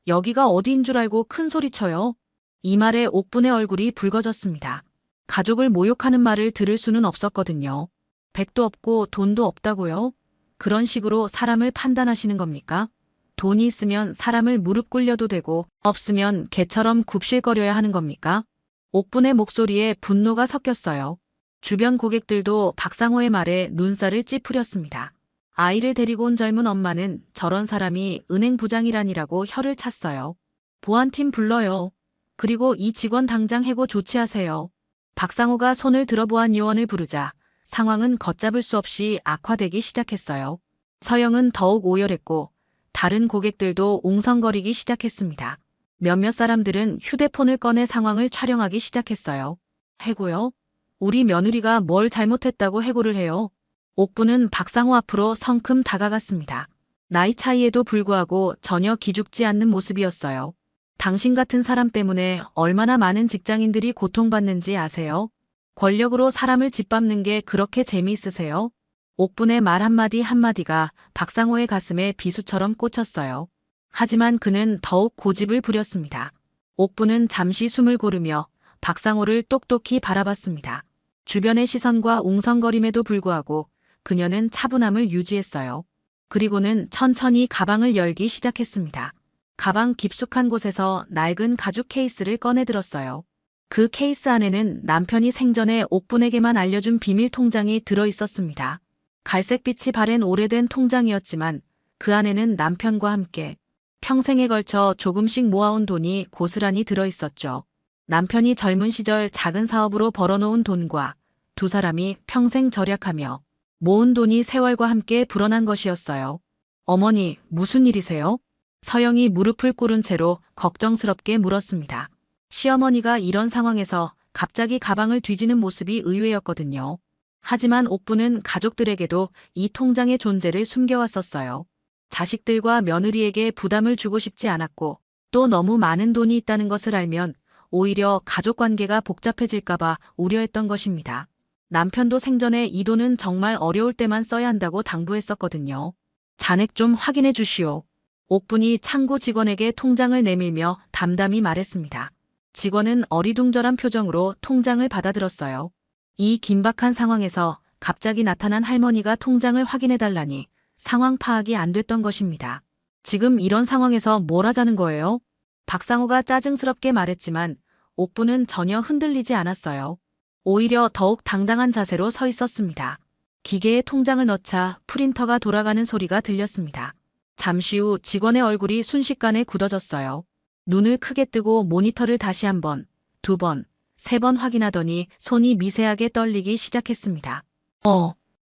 여기가 어디인 줄 알고 큰 소리 쳐요. 이 말에 옥분의 얼굴이 붉어졌습니다. 가족을 모욕하는 말을 들을 수는 없었거든요. 백도 없고 돈도 없다고요? 그런 식으로 사람을 판단하시는 겁니까? 돈이 있으면 사람을 무릎 꿇려도 되고 없으면 개처럼 굽실거려야 하는 겁니까? 옥분의 목소리에 분노가 섞였어요. 주변 고객들도 박상호의 말에 눈살을 찌푸렸습니다. 아이를 데리고 온 젊은 엄마는 저런 사람이 은행 부장이라니라고 혀를 찼어요. 보안팀 불러요. 그리고 이 직원 당장 해고 조치하세요. 박상호가 손을 들어 보안 요원을 부르자 상황은 걷잡을 수 없이 악화되기 시작했어요. 서영은 더욱 오열했고 다른 고객들도 웅성거리기 시작했습니다. 몇몇 사람들은 휴대폰을 꺼내 상황을 촬영하기 시작했어요. 해고요? 우리 며느리가 뭘 잘못했다고 해고를 해요? 옥부는 박상호 앞으로 성큼 다가갔습니다. 나이 차이에도 불구하고 전혀 기죽지 않는 모습이었어요. 당신 같은 사람 때문에 얼마나 많은 직장인들이 고통받는지 아세요? 권력으로 사람을 짓밟는 게 그렇게 재미있으세요? 옥분의 말 한마디 한마디가 박상호의 가슴에 비수처럼 꽂혔어요. 하지만 그는 더욱 고집을 부렸습니다. 옥분은 잠시 숨을 고르며 박상호를 똑똑히 바라봤습니다. 주변의 시선과 웅성거림에도 불구하고 그녀는 차분함을 유지했어요. 그리고는 천천히 가방을 열기 시작했습니다. 가방 깊숙한 곳에서 낡은 가죽 케이스를 꺼내 들었어요. 그 케이스 안에는 남편이 생전에 옥분에게만 알려준 비밀 통장이 들어 있었습니다. 갈색빛이 바랜 오래된 통장이었지만 그 안에는 남편과 함께 평생에 걸쳐 조금씩 모아온 돈이 고스란히 들어 있었죠. 남편이 젊은 시절 작은 사업으로 벌어놓은 돈과 두 사람이 평생 절약하며 모은 돈이 세월과 함께 불어난 것이었어요. 어머니, 무슨 일이세요? 서영이 무릎을 꿇은 채로 걱정스럽게 물었습니다. 시어머니가 이런 상황에서 갑자기 가방을 뒤지는 모습이 의외였거든요. 하지만 옥부는 가족들에게도 이 통장의 존재를 숨겨왔었어요. 자식들과 며느리에게 부담을 주고 싶지 않았고 또 너무 많은 돈이 있다는 것을 알면 오히려 가족관계가 복잡해질까봐 우려했던 것입니다. 남편도 생전에 이 돈은 정말 어려울 때만 써야 한다고 당부했었거든요. 잔액 좀 확인해 주시오. 옥분이 창구 직원에게 통장을 내밀며 담담히 말했습니다. 직원은 어리둥절한 표정으로 통장을 받아들었어요. 이 긴박한 상황에서 갑자기 나타난 할머니가 통장을 확인해달라니 상황 파악이 안 됐던 것입니다. 지금 이런 상황에서 뭘 하자는 거예요? 박상호가 짜증스럽게 말했지만 옥부는 전혀 흔들리지 않았어요. 오히려 더욱 당당한 자세로 서 있었습니다. 기계에 통장을 넣자 프린터가 돌아가는 소리가 들렸습니다. 잠시 후 직원의 얼굴이 순식간에 굳어졌어요. 눈을 크게 뜨고 모니터를 다시 한 번, 두 번, 세 번 확인하더니 손이 미세하게 떨리기 시작했습니다.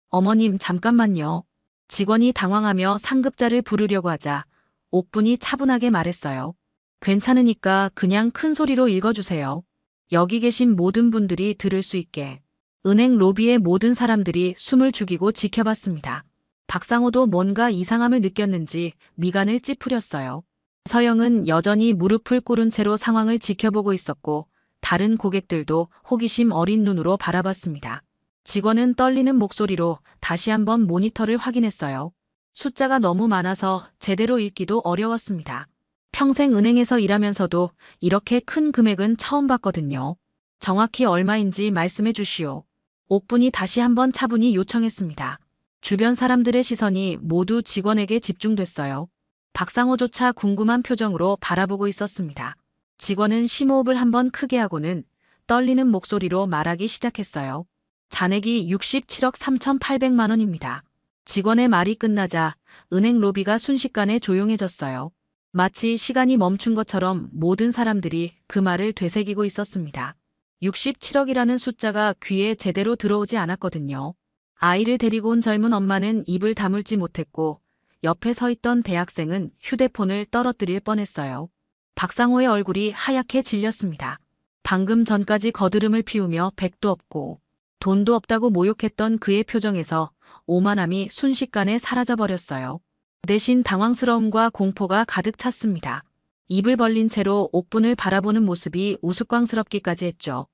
어머님 잠깐만요. 직원이 당황하며 상급자를 부르려고 하자 옥분이 차분하게 말했어요. 괜찮으니까 그냥 큰 소리로 읽어주세요. 여기 계신 모든 분들이 들을 수 있게. 은행 로비의 모든 사람들이 숨을 죽이고 지켜봤습니다. 박상호도 뭔가 이상함을 느꼈는지 미간을 찌푸렸어요. 서영은 여전히 무릎을 꿇은 채로 상황을 지켜보고 있었고 다른 고객들도 호기심 어린 눈으로 바라봤습니다. 직원은 떨리는 목소리로 다시 한번 모니터를 확인했어요. 숫자가 너무 많아서 제대로 읽기도 어려웠습니다. 평생 은행에서 일하면서도 이렇게 큰 금액은 처음 봤거든요. 정확히 얼마인지 말씀해 주시오. 옥분이 다시 한번 차분히 요청했습니다. 주변 사람들의 시선이 모두 직원에게 집중됐어요. 박상호조차 궁금한 표정으로 바라보고 있었습니다. 직원은 심호흡을 한번 크게 하고는 떨리는 목소리로 말하기 시작했어요. 잔액이 67억 3,800만 원입니다. 직원의 말이 끝나자 은행 로비가 순식간에 조용해졌어요. 마치 시간이 멈춘 것처럼 모든 사람들이 그 말을 되새기고 있었습니다. 67억이라는 숫자가 귀에 제대로 들어오지 않았거든요. 아이를 데리고 온 젊은 엄마는 입을 다물지 못했고 옆에 서 있던 대학생은 휴대폰을 떨어뜨릴 뻔했어요. 박상호의 얼굴이 하얗게 질렸습니다. 방금 전까지 거드름을 피우며 백도 없고 돈도 없다고 모욕했던 그의 표정에서 오만함이 순식간에 사라져버렸어요. 대신 당황스러움과 공포가 가득 찼습니다. 입을 벌린 채로 옥분을 바라보는 모습이 우스꽝스럽기까지 했죠.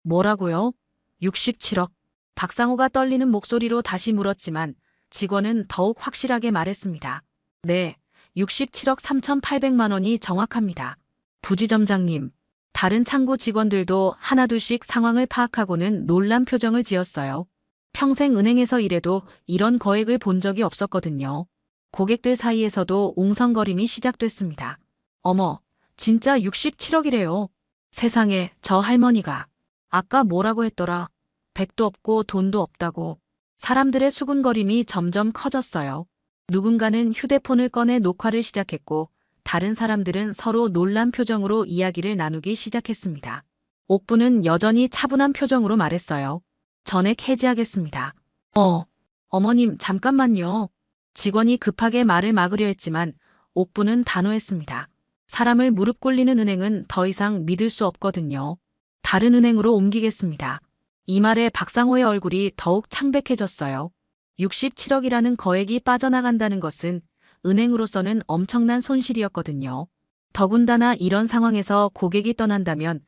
뭐라고요? 67억. 박상호가 떨리는 목소리로 다시 물었지만 직원은 더욱 확실하게 말했습니다. 네, 67억 3,800만 원이 정확합니다. 부지점장님. 다른 창구 직원들도 하나둘씩 상황을 파악하고는 놀란 표정을 지었어요. 평생 은행에서 일해도 이런 거액을 본 적이 없었거든요. 고객들 사이에서도 웅성거림이 시작됐습니다. 어머, 진짜 67억이래요. 세상에, 저 할머니가. 아까 뭐라고 했더라. 백도 없고 돈도 없다고. 사람들의 수군거림이 점점 커졌어요. 누군가는 휴대폰을 꺼내 녹화를 시작했고 다른 사람들은 서로 놀란 표정으로 이야기를 나누기 시작했습니다. 옥부는 여전히 차분한 표정으로 말했어요. 전액 해지하겠습니다. 어머님 잠깐만요. 직원이 급하게 말을 막으려 했지만 옥부는 단호했습니다. 사람을 무릎 꿇리는 은행은 더 이상 믿을 수 없거든요. 다른 은행으로 옮기겠습니다. 이 말에 박상호의 얼굴이 더욱 창백해졌어요. 67억이라는 거액이 빠져나간다는 것은 은행으로서는 엄청난 손실이었거든요. 더군다나 이런 상황에서 고객이 떠난다면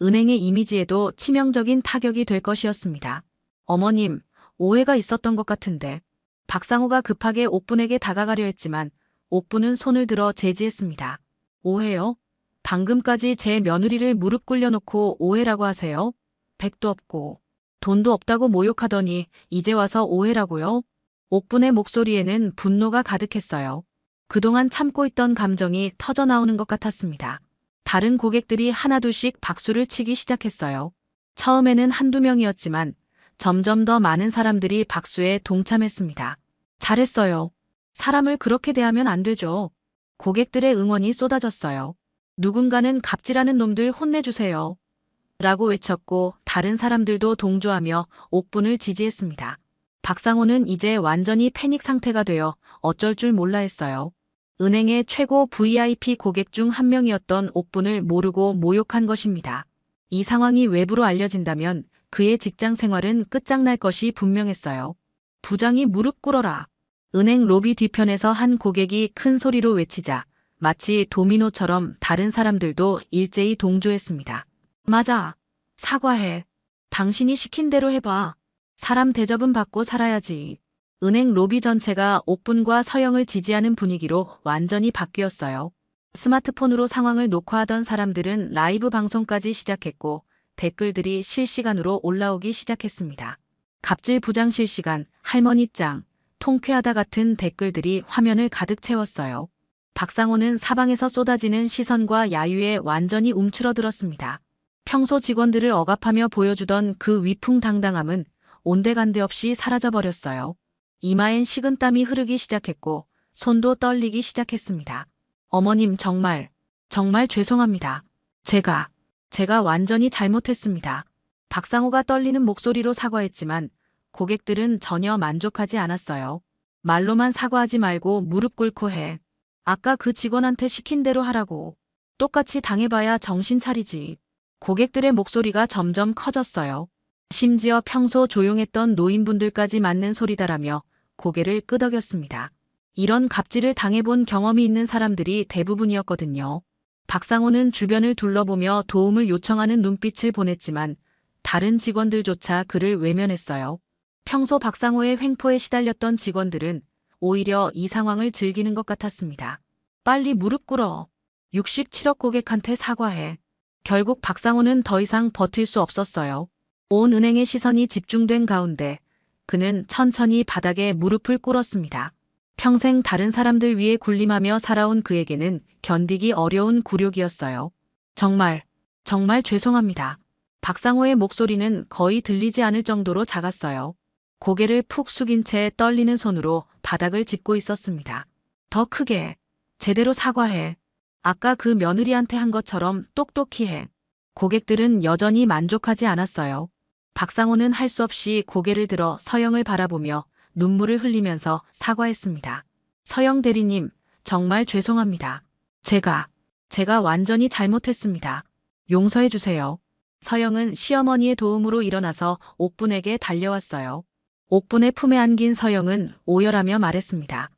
은행의 이미지에도 치명적인 타격이 될 것이었습니다. 어머님, 오해가 있었던 것 같은데. 박상호가 급하게 옥분에게 다가가려 했지만 옥분은 손을 들어 제지했습니다. 오해요? 방금까지 제 며느리를 무릎 꿇려놓고 오해라고 하세요? 백도 없고 돈도 없다고 모욕하더니 이제 와서 오해라고요? 옥분의 목소리에는 분노가 가득했어요. 그동안 참고 있던 감정이 터져나오는 것 같았습니다. 다른 고객들이 하나둘씩 박수를 치기 시작했어요. 처음에는 한두 명이었지만 점점 더 많은 사람들이 박수에 동참했습니다. 잘했어요. 사람을 그렇게 대하면 안 되죠. 고객들의 응원이 쏟아졌어요. 누군가는 갑질하는 놈들 혼내주세요. 라고 외쳤고 다른 사람들도 동조하며 옥분을 지지했습니다. 박상호는 이제 완전히 패닉 상태가 되어 어쩔 줄 몰라 했어요. 은행의 최고 VIP 고객 중 한 명이었던 옥분을 모르고 모욕한 것입니다. 이 상황이 외부로 알려진다면 그의 직장 생활은 끝장날 것이 분명했어요. 부장이 무릎 꿇어라. 은행 로비 뒤편에서 한 고객이 큰 소리로 외치자 마치 도미노처럼 다른 사람들도 일제히 동조했습니다. 맞아. 사과해. 당신이 시킨 대로 해봐. 사람 대접은 받고 살아야지. 은행 로비 전체가 옥분과 서영을 지지하는 분위기로 완전히 바뀌었어요. 스마트폰으로 상황을 녹화하던 사람들은 라이브 방송까지 시작했고 댓글들이 실시간으로 올라오기 시작했습니다. 갑질 부장 실시간, 할머니 짱, 통쾌하다 같은 댓글들이 화면을 가득 채웠어요. 박상호는 사방에서 쏟아지는 시선과 야유에 완전히 움츠러들었습니다. 평소 직원들을 억압하며 보여주던 그 위풍당당함은 온데간데 없이 사라져버렸어요. 이마엔 식은땀이 흐르기 시작했고 손도 떨리기 시작했습니다. 어머님 정말 죄송합니다. 제가 완전히 잘못했습니다. 박상호가 떨리는 목소리로 사과했지만 고객들은 전혀 만족하지 않았어요. 말로만 사과하지 말고 무릎 꿇고 해. 아까 그 직원한테 시킨 대로 하라고. 똑같이 당해봐야 정신 차리지. 고객들의 목소리가 점점 커졌어요. 심지어 평소 조용했던 노인분들까지 맞는 소리다라며 고개를 끄덕였습니다. 이런 갑질을 당해본 경험이 있는 사람들이 대부분이었거든요. 박상호는 주변을 둘러보며 도움을 요청하는 눈빛을 보냈지만 다른 직원들조차 그를 외면했어요. 평소 박상호의 횡포에 시달렸던 직원들은 오히려 이 상황을 즐기는 것 같았습니다. 빨리 무릎 꿇어. 67억 고객한테 사과해. 결국 박상호는 더 이상 버틸 수 없었어요. 온 은행의 시선이 집중된 가운데 그는 천천히 바닥에 무릎을 꿇었습니다. 평생 다른 사람들 위해 군림하며 살아온 그에게는 견디기 어려운 굴욕이었어요. 정말 죄송합니다. 박상호의 목소리는 거의 들리지 않을 정도로 작았어요. 고개를 푹 숙인 채 떨리는 손으로 바닥을 짚고 있었습니다. 더 크게, 제대로 사과해. 아까 그 며느리한테 한 것처럼 똑똑히 해. 고객들은 여전히 만족하지 않았어요. 박상호는 할 수 없이 고개를 들어 서영을 바라보며 눈물을 흘리면서 사과했습니다. 서영 대리님, 정말 죄송합니다. 제가 완전히 잘못했습니다. 용서해 주세요. 서영은 시어머니의 도움으로 일어나서 옥분에게 달려왔어요. 옥분의 품에 안긴 서영은 오열하며 말했습니다.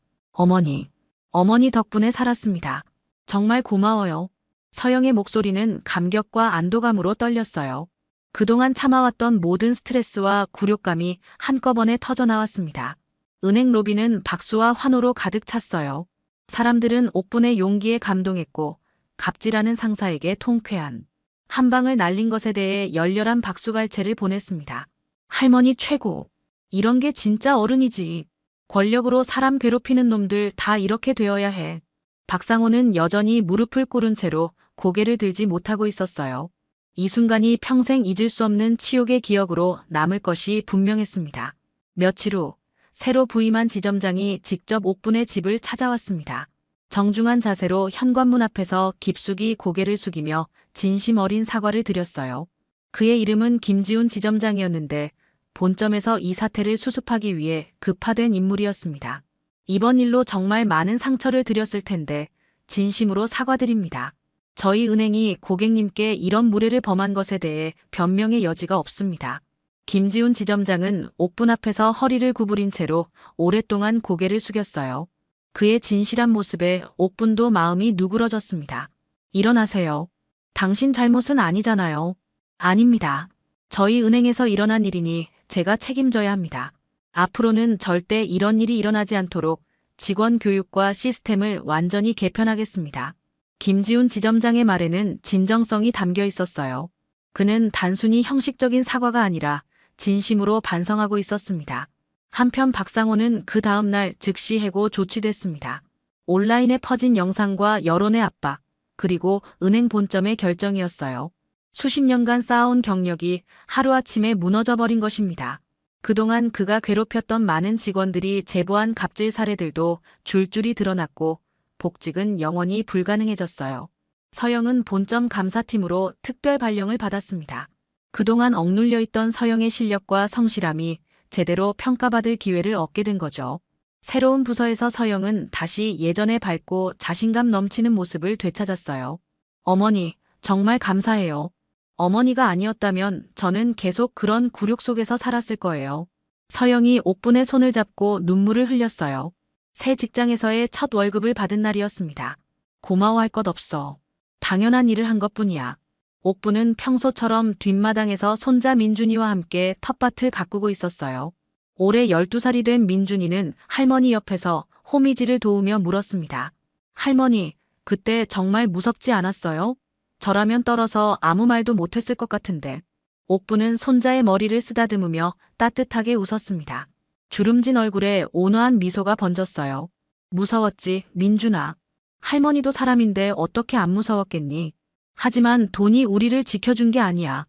어머니 덕분에 살았습니다. 정말 고마워요. 서영의 목소리는 감격과 안도감으로 떨렸어요. 그동안 참아왔던 모든 스트레스와 굴욕감이 한꺼번에 터져나왔습니다. 은행 로비는 박수와 환호로 가득 찼어요. 사람들은 옥분의 용기에 감동했고 갑질하는 상사에게 통쾌한 한 방을 날린 것에 대해 열렬한 박수갈채를 보냈습니다. 할머니 최고. 이런 게 진짜 어른이지. 권력으로 사람 괴롭히는 놈들 다 이렇게 되어야 해. 박상호는 여전히 무릎을 꿇은 채로 고개를 들지 못하고 있었어요. 이 순간이 평생 잊을 수 없는 치욕의 기억으로 남을 것이 분명했습니다. 며칠 후 새로 부임한 지점장이 직접 옥분의 집을 찾아왔습니다. 정중한 자세로 현관문 앞에서 깊숙이 고개를 숙이며 진심 어린 사과를 드렸어요. 그의 이름은 김지훈 지점장이었는데 본점에서 이 사태를 수습하기 위해 급파된 인물이었습니다. 이번 일로 정말 많은 상처를 드렸을 텐데 진심으로 사과드립니다. 저희 은행이 고객님께 이런 무례를 범한 것에 대해 변명의 여지가 없습니다. 김지훈 지점장은 옥분 앞에서 허리를 구부린 채로 오랫동안 고개를 숙였어요. 그의 진실한 모습에 옥분도 마음이 누그러졌습니다. 일어나세요. 당신 잘못은 아니잖아요. 아닙니다. 저희 은행에서 일어난 일이니 제가 책임져야 합니다. 앞으로는 절대 이런 일이 일어나지 않도록 직원 교육과 시스템을 완전히 개편하겠습니다. 김지훈 지점장의 말에는 진정성이 담겨 있었어요. 그는 단순히 형식적인 사과가 아니라 진심으로 반성하고 있었습니다. 한편 박상호는 그 다음 날 즉시 해고 조치됐습니다. 온라인에 퍼진 영상과 여론의 압박, 그리고 은행 본점의 결정이었어요. 수십 년간 쌓아온 경력이 하루아침에 무너져버린 것입니다. 그동안 그가 괴롭혔던 많은 직원들이 제보한 갑질 사례들도 줄줄이 드러났고 복직은 영원히 불가능해졌어요. 서영은 본점 감사팀으로 특별 발령을 받았습니다. 그동안 억눌려 있던 서영의 실력과 성실함이 제대로 평가받을 기회를 얻게 된 거죠. 새로운 부서에서 서영은 다시 예전의 밝고 자신감 넘치는 모습을 되찾았어요. 어머니, 정말 감사해요. 어머니가 아니었다면 저는 계속 그런 굴욕 속에서 살았을 거예요. 서영이 옥분의 손을 잡고 눈물을 흘렸어요. 새 직장에서의 첫 월급을 받은 날이었습니다. 고마워할 것 없어. 당연한 일을 한 것뿐이야. 옥분은 평소처럼 뒷마당에서 손자 민준이와 함께 텃밭을 가꾸고 있었어요. 올해 12살이 된 민준이는 할머니 옆에서 호미질을 도우며 물었습니다. 할머니, 그때 정말 무섭지 않았어요? 저라면 떨어서 아무 말도 못했을 것 같은데. 옥분은 손자의 머리를 쓰다듬으며 따뜻하게 웃었습니다. 주름진 얼굴에 온화한 미소가 번졌어요. 무서웠지, 민준아. 할머니도 사람인데 어떻게 안 무서웠겠니? 하지만 돈이 우리를 지켜준 게 아니야.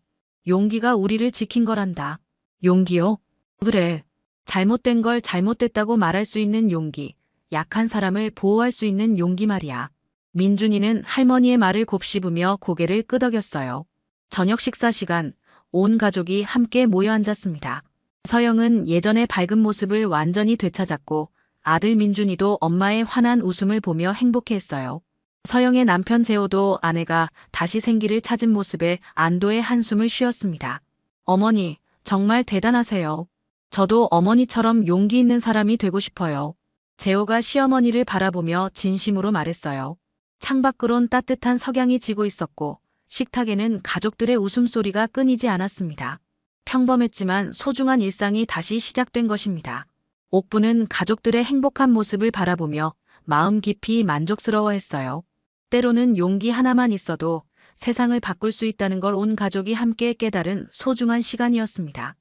용기가 우리를 지킨 거란다. 용기요? 그래. 잘못된 걸 잘못됐다고 말할 수 있는 용기. 약한 사람을 보호할 수 있는 용기 말이야. 민준이는 할머니의 말을 곱씹으며 고개를 끄덕였어요. 저녁 식사 시간, 온 가족이 함께 모여 앉았습니다. 서영은 예전의 밝은 모습을 완전히 되찾았고 아들 민준이도 엄마의 환한 웃음을 보며 행복해했어요. 서영의 남편 재호도 아내가 다시 생기를 찾은 모습에 안도의 한숨을 쉬었습니다. 어머니, 정말 대단하세요. 저도 어머니처럼 용기 있는 사람이 되고 싶어요. 재호가 시어머니를 바라보며 진심으로 말했어요. 창밖으론 따뜻한 석양이 지고 있었고 식탁에는 가족들의 웃음소리가 끊이지 않았습니다. 평범했지만 소중한 일상이 다시 시작된 것입니다. 옥분은 가족들의 행복한 모습을 바라보며 마음 깊이 만족스러워했어요. 때로는 용기 하나만 있어도 세상을 바꿀 수 있다는 걸 온 가족이 함께 깨달은 소중한 시간이었습니다.